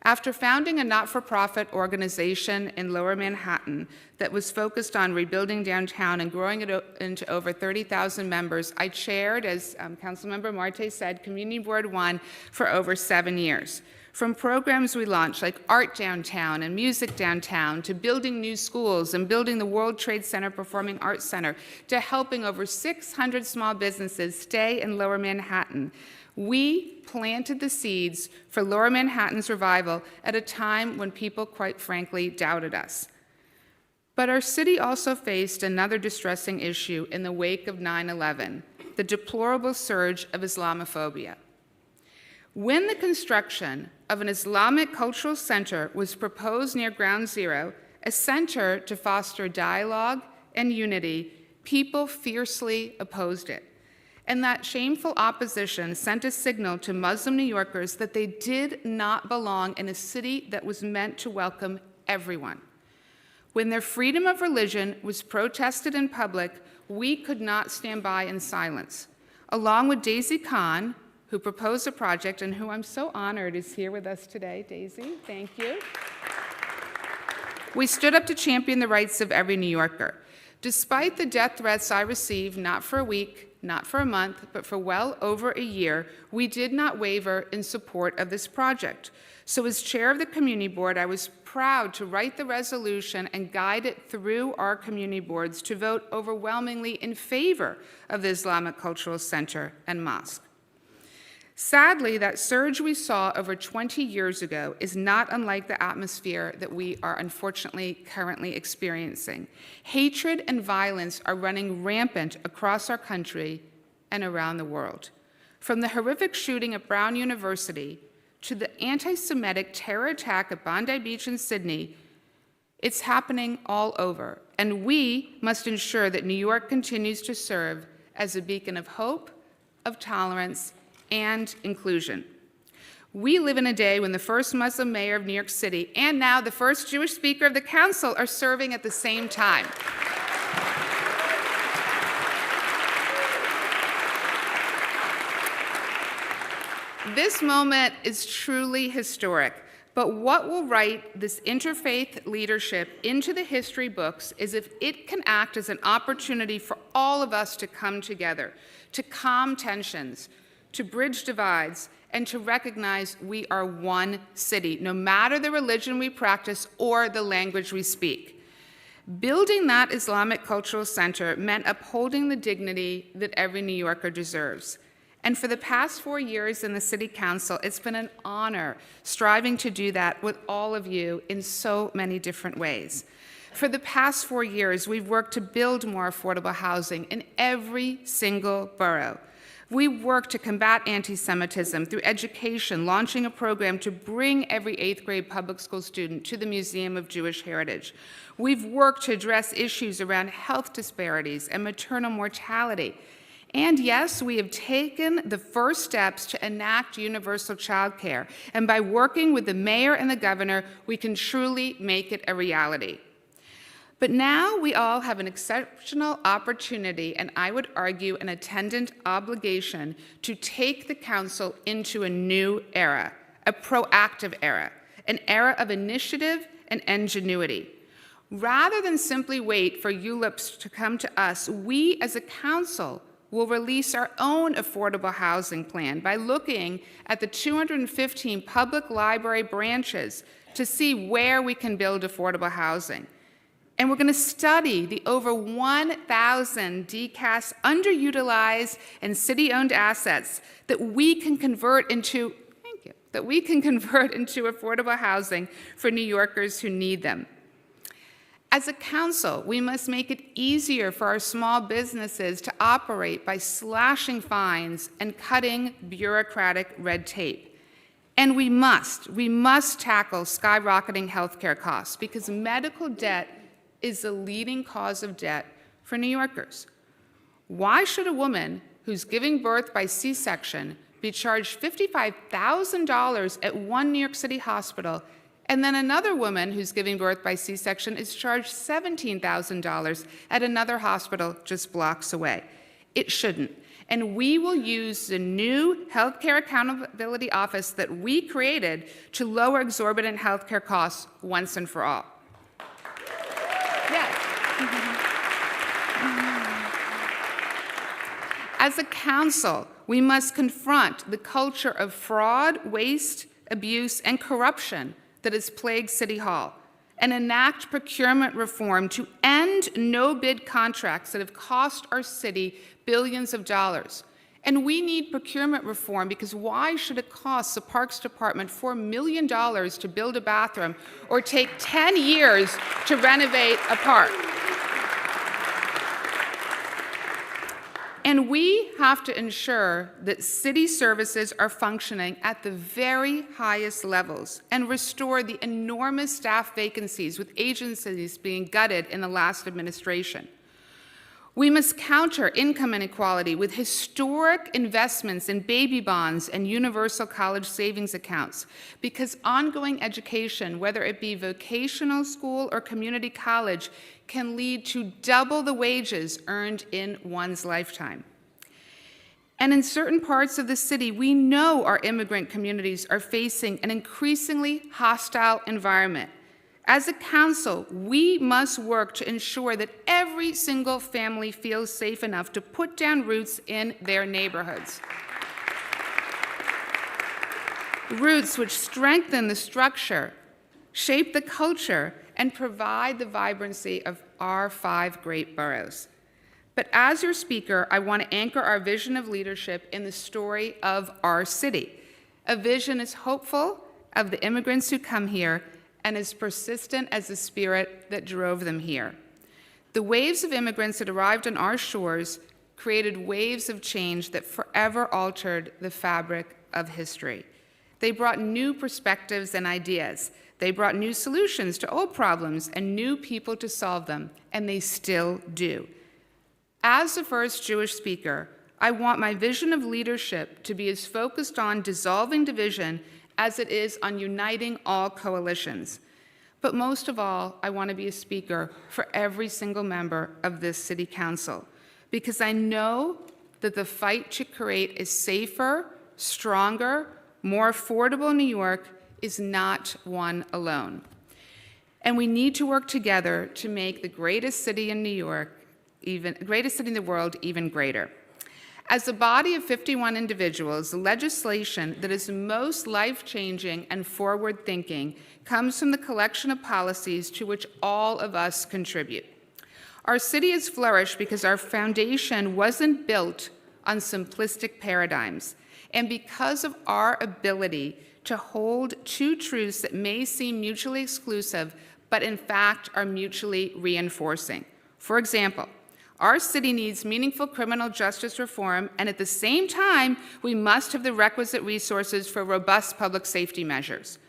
After founding a not-for-profit organization in Lower Manhattan that was focused on rebuilding downtown and growing it into over 30,000 members, I chaired, as Councilmember Marte said, Community Board 1 for over 7 years. From programs we launched like Art Downtown and Music Downtown, to building new schools and building the World Trade Center Performing Arts Center, to helping over 600 small businesses stay in Lower Manhattan, we planted the seeds for Lower Manhattan's revival at a time when people, quite frankly, doubted us. But our city also faced another distressing issue in the wake of 9/11, the deplorable surge of Islamophobia. When the construction of an Islamic cultural center was proposed near Ground Zero, a center to foster dialogue and unity, people fiercely opposed it. And that shameful opposition sent a signal to Muslim New Yorkers that they did not belong in a city that was meant to welcome everyone. When their freedom of religion was protested in public, we could not stand by in silence. Along with Daisy Khan, who proposed a project and who I'm so honored is here with us today. Daisy, thank you. We stood up to champion the rights of every New Yorker. Despite the death threats I received, not for a week, not for a month, but for well over a year, we did not waver in support of this project. So as chair of the community board, I was proud to write the resolution and guide it through our community boards to vote overwhelmingly in favor of the Islamic Cultural Center and Mosque. Sadly, that surge we saw over 20 years ago is not unlike the atmosphere that we are unfortunately currently experiencing. Hatred and violence are running rampant across our country and around the world. From the horrific shooting at Brown University to the anti-Semitic terror attack at Bondi Beach in Sydney, it's happening all over, and we must ensure that New York continues to serve as a beacon of hope, of tolerance, and inclusion. We live in a day when the first Muslim mayor of New York City and now the first Jewish speaker of the council are serving at the same time. This moment is truly historic, but what will write this interfaith leadership into the history books is if it can act as an opportunity for all of us to come together, to calm tensions, to bridge divides, and to recognize we are one city, no matter the religion we practice or the language we speak. Building that Islamic Cultural Center meant upholding the dignity that every New Yorker deserves. And for the past 4 years in the City Council, it's been an honor striving to do that with all of you in so many different ways. For the past 4 years, we've worked to build more affordable housing in every single borough. We worked to combat anti-Semitism through education, launching a program to bring every 8th grade public school student to the Museum of Jewish Heritage. We've worked to address issues around health disparities and maternal mortality. And yes, we have taken the first steps to enact universal child care. And by working with the mayor and the governor, we can truly make it a reality. But now we all have an exceptional opportunity, and I would argue an attendant obligation, to take the council into a new era, a proactive era, an era of initiative and ingenuity. Rather than simply wait for ULIPs to come to us, we as a council will release our own affordable housing plan by looking at the 215 public library branches to see where we can build affordable housing. And we're going to study the over 1,000 DCAS underutilized and city-owned assets that we can convert into, affordable housing for New Yorkers who need them. As a council, we must make it easier for our small businesses to operate by slashing fines and cutting bureaucratic red tape. And we must tackle skyrocketing healthcare costs, because medical debt is the leading cause of debt for New Yorkers. Why should a woman who's giving birth by C-section be charged $55,000 at one New York City hospital, and then another woman who's giving birth by C-section is charged $17,000 at another hospital just blocks away? It shouldn't. And we will use the new Healthcare Accountability Office that we created to lower exorbitant healthcare costs once and for all. As a council, we must confront the culture of fraud, waste, abuse, and corruption that has plagued City Hall, and enact procurement reform to end no-bid contracts that have cost our city billions of dollars. And we need procurement reform because why should it cost the Parks Department $4 million to build a bathroom or take 10 years to renovate a park? And we have to ensure that city services are functioning at the very highest levels and restore the enormous staff vacancies with agencies being gutted in the last administration. We must counter income inequality with historic investments in baby bonds and universal college savings accounts, because ongoing education, whether it be vocational school or community college, can lead to double the wages earned in one's lifetime. And in certain parts of the city, we know our immigrant communities are facing an increasingly hostile environment. As a council, we must work to ensure that every single family feels safe enough to put down roots in their neighborhoods. Roots which strengthen the structure, shape the culture, and provide the vibrancy of our 5 great boroughs. But as your speaker, I want to anchor our vision of leadership in the story of our city. A vision as hopeful of the immigrants who come here and as persistent as the spirit that drove them here. The waves of immigrants that arrived on our shores created waves of change that forever altered the fabric of history. They brought new perspectives and ideas. They brought new solutions to old problems and new people to solve them, and they still do. As the first Jewish speaker, I want my vision of leadership to be as focused on dissolving division as it is on uniting all coalitions. But most of all, I want to be a speaker for every single member of this city council, because I know that the fight to create a safer, stronger, more affordable New York is not one alone. And we need to work together to make the greatest city in New York, greatest city in the world, even greater. As a body of 51 individuals, the legislation that is most life-changing and forward-thinking comes from the collection of policies to which all of us contribute. Our city has flourished because our foundation wasn't built on simplistic paradigms, and because of our ability to hold two truths that may seem mutually exclusive, but in fact are mutually reinforcing. For example, our city needs meaningful criminal justice reform, and at the same time, we must have the requisite resources for robust public safety measures.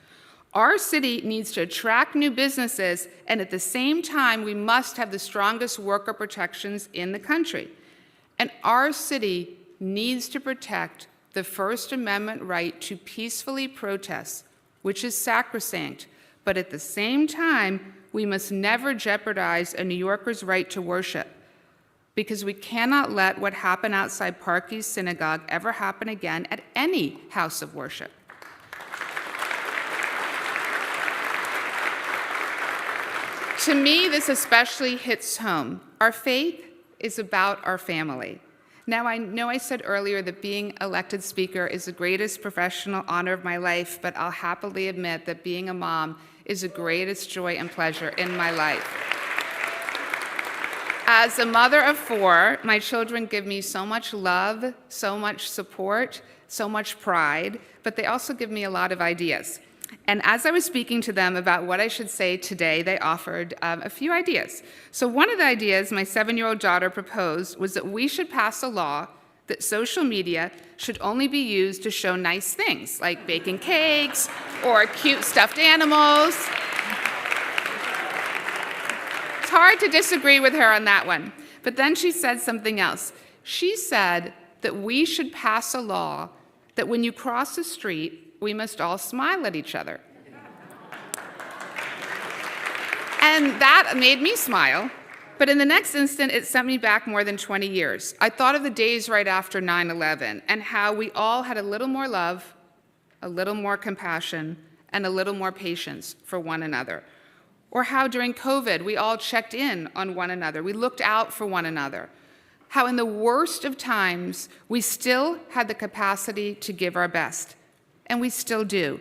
Our city needs to attract new businesses, and at the same time, we must have the strongest worker protections in the country. And our city needs to protect the First Amendment right to peacefully protest, which is sacrosanct, but at the same time, we must never jeopardize a New Yorker's right to worship, because we cannot let what happened outside Park East Synagogue ever happen again at any house of worship. To me, this especially hits home. Our faith is about our family. Now, I know I said earlier that being elected speaker is the greatest professional honor of my life, but I'll happily admit that being a mom is the greatest joy and pleasure in my life. As a mother of 4, my children give me so much love, so much support, so much pride, but they also give me a lot of ideas. And as I was speaking to them about what I should say today, they offered a few ideas. So one of the ideas my 7-year-old daughter proposed was that we should pass a law that social media should only be used to show nice things, like baking cakes or cute stuffed animals. It's hard to disagree with her on that one. But then she said something else. She said that we should pass a law that when you cross the street, we must all smile at each other. And that made me smile, but in the next instant, it sent me back more than 20 years. I thought of the days right after 9/11 and how we all had a little more love, a little more compassion, and a little more patience for one another. Or how during COVID, we all checked in on one another. We looked out for one another. How in the worst of times, we still had the capacity to give our best. And we still do.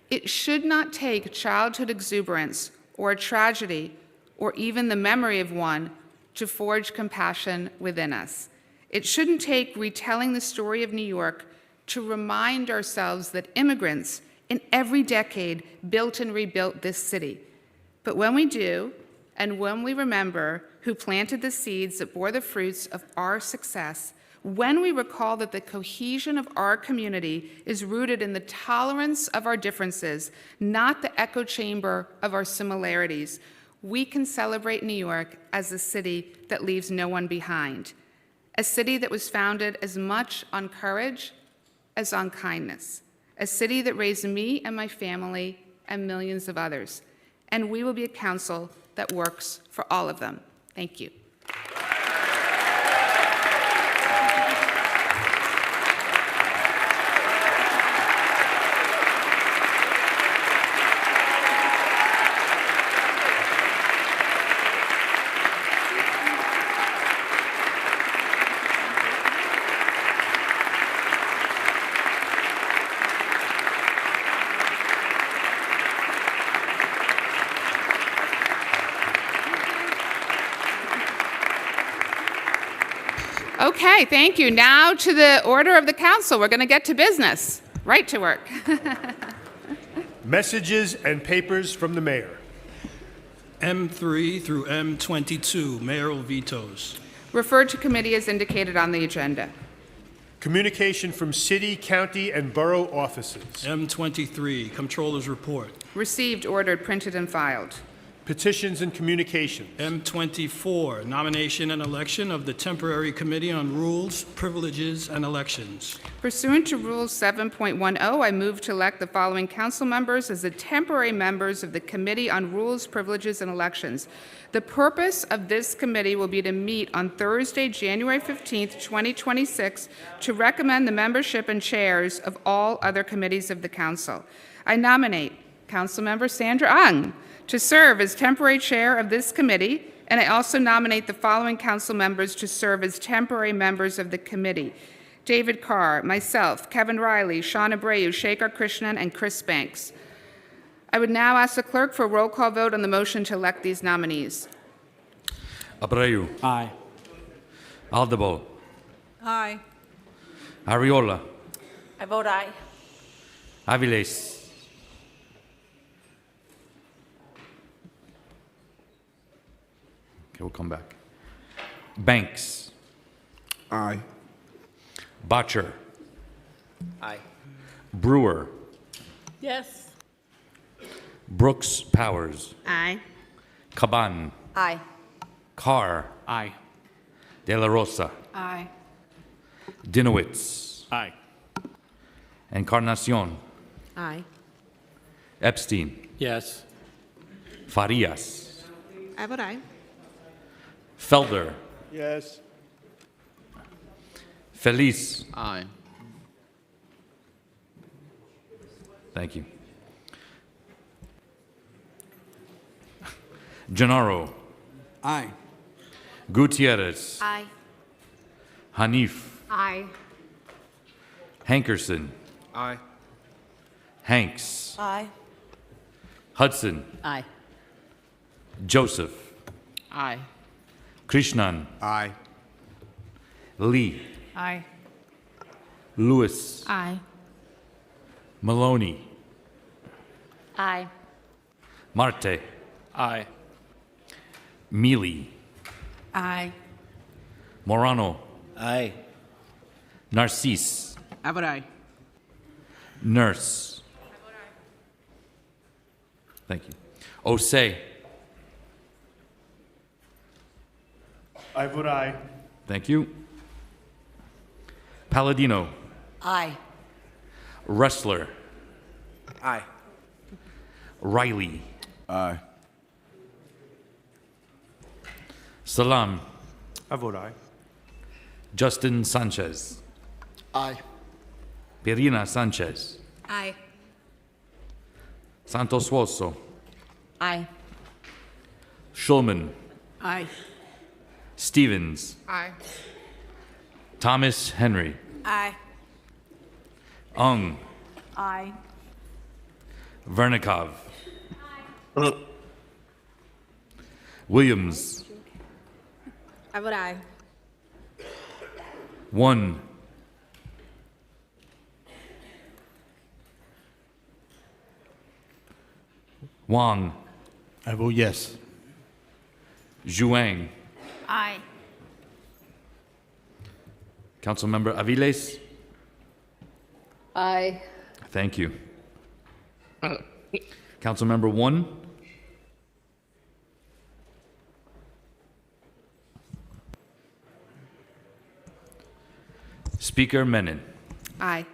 It should not take childhood exuberance or a tragedy or even the memory of one to forge compassion within us. It shouldn't take retelling the story of New York to remind ourselves that immigrants in every decade built and rebuilt this city. But when we do, and when we remember who planted the seeds that bore the fruits of our success, when we recall that the cohesion of our community is rooted in the tolerance of our differences, not the echo chamber of our similarities, we can celebrate New York as a city that leaves no one behind, a city that was founded as much on courage as on kindness, a city that raised me and my family and millions of others. And we will be a council that works for all of them. Thank you. Okay, thank you. Now to the order of the council. We're going to get to business. Right to work. Messages and papers from the mayor. M3 through M22, mayoral vetoes. Referred to committee as indicated on the agenda. Communication from city, county, and borough offices. M23, Comptroller's Report. Received, ordered, printed, and filed. Petitions and communications. M24, Nomination and Election of the Temporary Committee on Rules, Privileges, and Elections. Pursuant to Rule 7.10, I move to elect the following council members as the temporary members of the Committee on Rules, Privileges, and Elections. The purpose of this committee will be to meet on Thursday, January 15th, 2026, to recommend the membership and chairs of all other committees of the council. I nominate Councilmember Sandra Ung to serve as temporary chair of this committee, and I also nominate the following council members to serve as temporary members of the committee: David Carr, myself, Kevin Riley, Sean Abreu, Shekhar Krishnan, and Chris Banks. I would now ask the clerk for a roll call vote on the motion to elect these nominees. Abreu. Aye. Aldebo. Aye. Ariola. I vote aye. Aviles. Okay, we'll come back. Banks. Aye. Botcher. Aye. Brewer. Yes. Brooks Powers. Aye. Caban. Aye. Carr. Aye. De La Rosa. Aye. Dinowitz. Aye. Encarnacion. Aye. Epstein. Yes. Farias. I vote aye. Felder. Yes. Feliz. Aye. Thank you. Gennaro. Aye. Gutierrez. Aye. Hanif. Aye. Hankerson. Aye. Hanks. Aye. Hudson. Aye. Joseph. Aye. Krishnan. Aye. Lee. Aye. Lewis. Aye. Maloney. Aye. Marte. Aye. Mealy. Aye. Morano. Aye. Narcisse. I vote aye. Nurse. Thank you. Osei. I vote aye. Thank you. Palladino. Aye. Wrestler. Aye. Riley. Aye. Salam. I vote aye. Justin Sanchez. Aye. Pirina Sanchez. Aye. Santos Woso. Aye. Schulman. Aye. Stevens. Aye. Thomas Henry. Aye. Ung. Aye. Vernikov. Williams. I vote aye. 1. Wang. I vote yes. Zhuang. Aye. Councilmember Aviles. Aye. Thank you. Councilmember 1. Speaker Menon. Aye.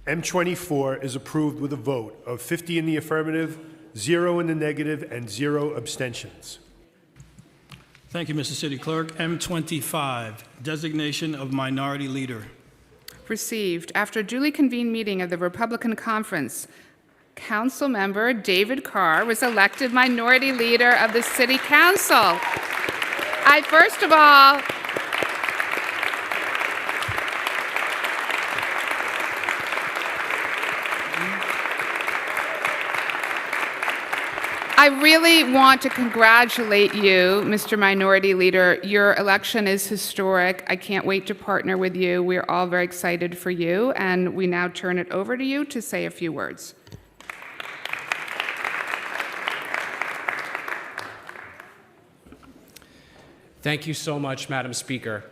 M24 is approved with a vote of 50 in the affirmative, 0 in the negative, and 0 abstentions. Thank you, Mr. City Clerk. M25, Designation of Minority Leader. Received. After a duly convened meeting of the Republican Conference, Council Member David Carr was elected Minority Leader of the City Council. First of all, I really want to congratulate you, Mr. Minority Leader. Your election is historic. I can't wait to partner with you. We're all very excited for you, and we now turn it over to you to say a few words. Thank you so much, Madam Speaker.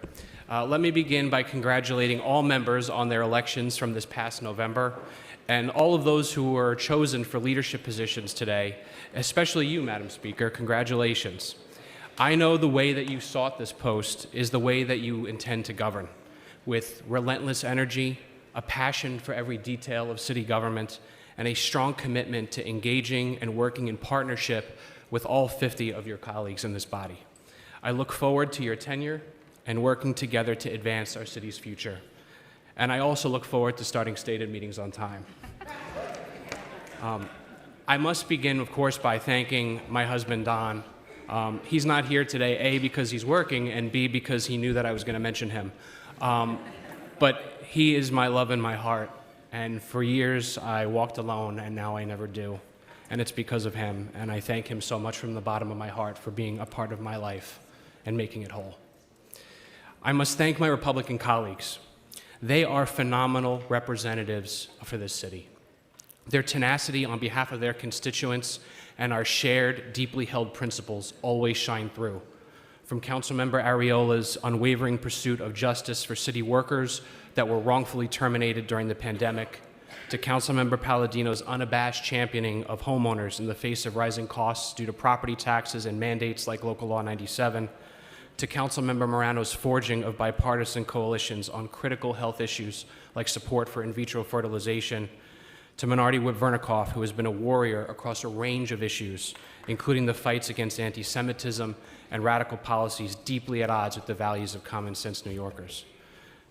Let me begin by congratulating all members on their elections from this past November, and all of those who were chosen for leadership positions today, especially you, Madam Speaker. Congratulations. I know the way that you sought this post is the way that you intend to govern, with relentless energy, a passion for every detail of city government, and a strong commitment to engaging and working in partnership with all 50 of your colleagues in this body. I look forward to your tenure and working together to advance our city's future. And I also look forward to starting stated meetings on time. I must begin, of course, by thanking my husband, Don. He's not here today, A, because he's working, and B, because he knew that I was going to mention him. But he is my love in my heart, and for years I walked alone, and now I never do. And it's because of him, and I thank him so much from the bottom of my heart for being a part of my life and making it whole. I must thank my Republican colleagues. They are phenomenal representatives for this city. Their tenacity on behalf of their constituents and our shared, deeply held principles always shine through. From Councilmember Ariola's unwavering pursuit of justice for city workers that were wrongfully terminated during the pandemic, to Councilmember Palladino's unabashed championing of homeowners in the face of rising costs due to property taxes and mandates like Local Law 97, to Councilmember Morano's forging of bipartisan coalitions on critical health issues like support for in vitro fertilization, to Minority Whip Vernikoff, who has been a warrior across a range of issues, including the fights against anti-Semitism and radical policies deeply at odds with the values of common sense New Yorkers.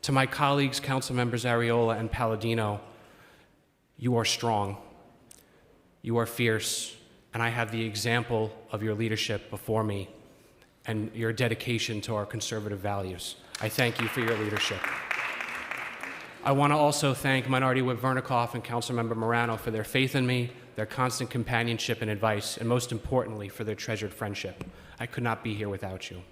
To my colleagues, Councilmembers Ariola and Palladino, you are strong, you are fierce, and I have the example of your leadership before me and your dedication to our conservative values. I thank you for your leadership. I want to also thank Minority Whip Vernikoff and Councilmember Morano for their faith in me, their constant companionship and advice, and most importantly, for their treasured friendship. I could not be here without you.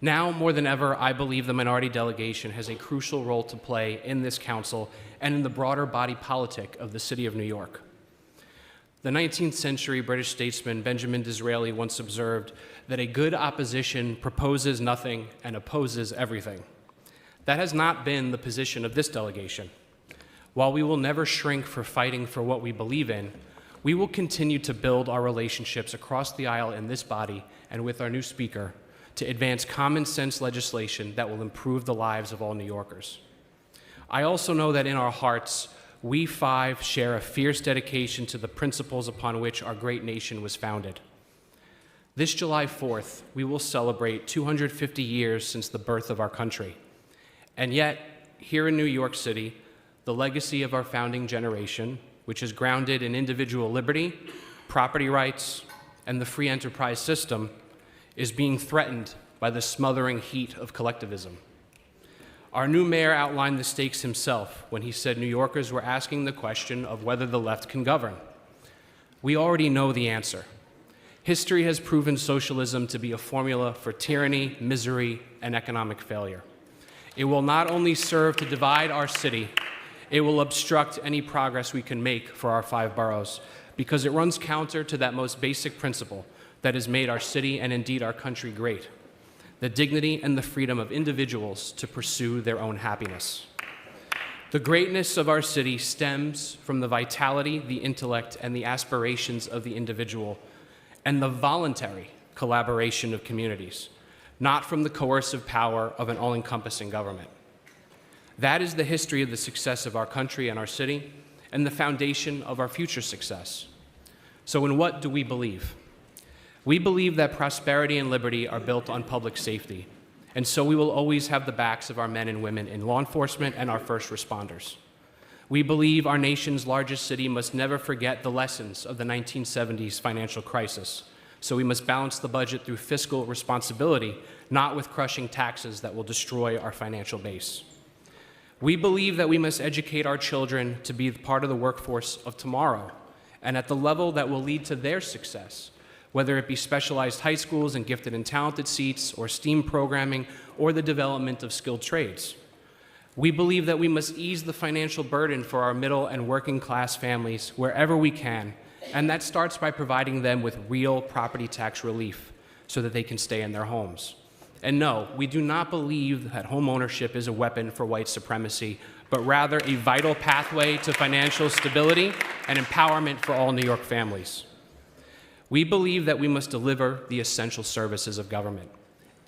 Now, more than ever, I believe the minority delegation has a crucial role to play in this council and in the broader body politic of the city of New York. The 19th century British statesman Benjamin Disraeli once observed that a good opposition proposes nothing and opposes everything. That has not been the position of this delegation. While we will never shrink for fighting for what we believe in, we will continue to build our relationships across the aisle in this body and with our new speaker to advance common sense legislation that will improve the lives of all New Yorkers. I also know that in our hearts, we five share a fierce dedication to the principles upon which our great nation was founded. This July 4th, we will celebrate 250 years since the birth of our country. And yet, here in New York City, the legacy of our founding generation, which is grounded in individual liberty, property rights, and the free enterprise system, is being threatened by the smothering heat of collectivism. Our new mayor outlined the stakes himself when he said New Yorkers were asking the question of whether the left can govern. We already know the answer. History has proven socialism to be a formula for tyranny, misery, and economic failure. It will not only serve to divide our city, it will obstruct any progress we can make for our 5 boroughs, because it runs counter to that most basic principle that has made our city and indeed our country great: the dignity and the freedom of individuals to pursue their own happiness. The greatness of our city stems from the vitality, the intellect, and the aspirations of the individual, and the voluntary collaboration of communities, not from the coercive power of an all-encompassing government. That is the history of the success of our country and our city, and the foundation of our future success. So in what do we believe? We believe that prosperity and liberty are built on public safety, and so we will always have the backs of our men and women in law enforcement and our first responders. We believe our nation's largest city must never forget the lessons of the 1970s financial crisis, so we must balance the budget through fiscal responsibility, not with crushing taxes that will destroy our financial base. We believe that we must educate our children to be part of the workforce of tomorrow, and at the level that will lead to their success, whether it be specialized high schools and gifted and talented seats, or STEAM programming, or the development of skilled trades. We believe that we must ease the financial burden for our middle and working class families wherever we can, and that starts by providing them with real property tax relief so that they can stay in their homes. And no, we do not believe that home ownership is a weapon for white supremacy, but rather a vital pathway to financial stability and empowerment for all New York families. We believe that we must deliver the essential services of government: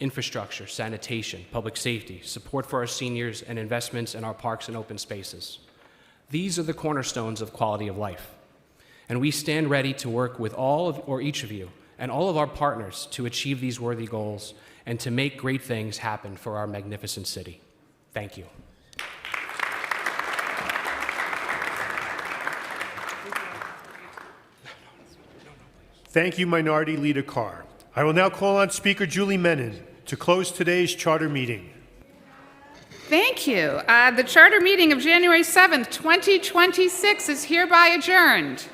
infrastructure, sanitation, public safety, support for our seniors, and investments in our parks and open spaces. These are the cornerstones of quality of life. And we stand ready to work with each of you and all of our partners to achieve these worthy goals and to make great things happen for our magnificent city. Thank you. Thank you, Minority Leader Carr. I will now call on Speaker Julie Menon to close today's charter meeting. Thank you. The charter meeting of January 7th, 2026 is hereby adjourned.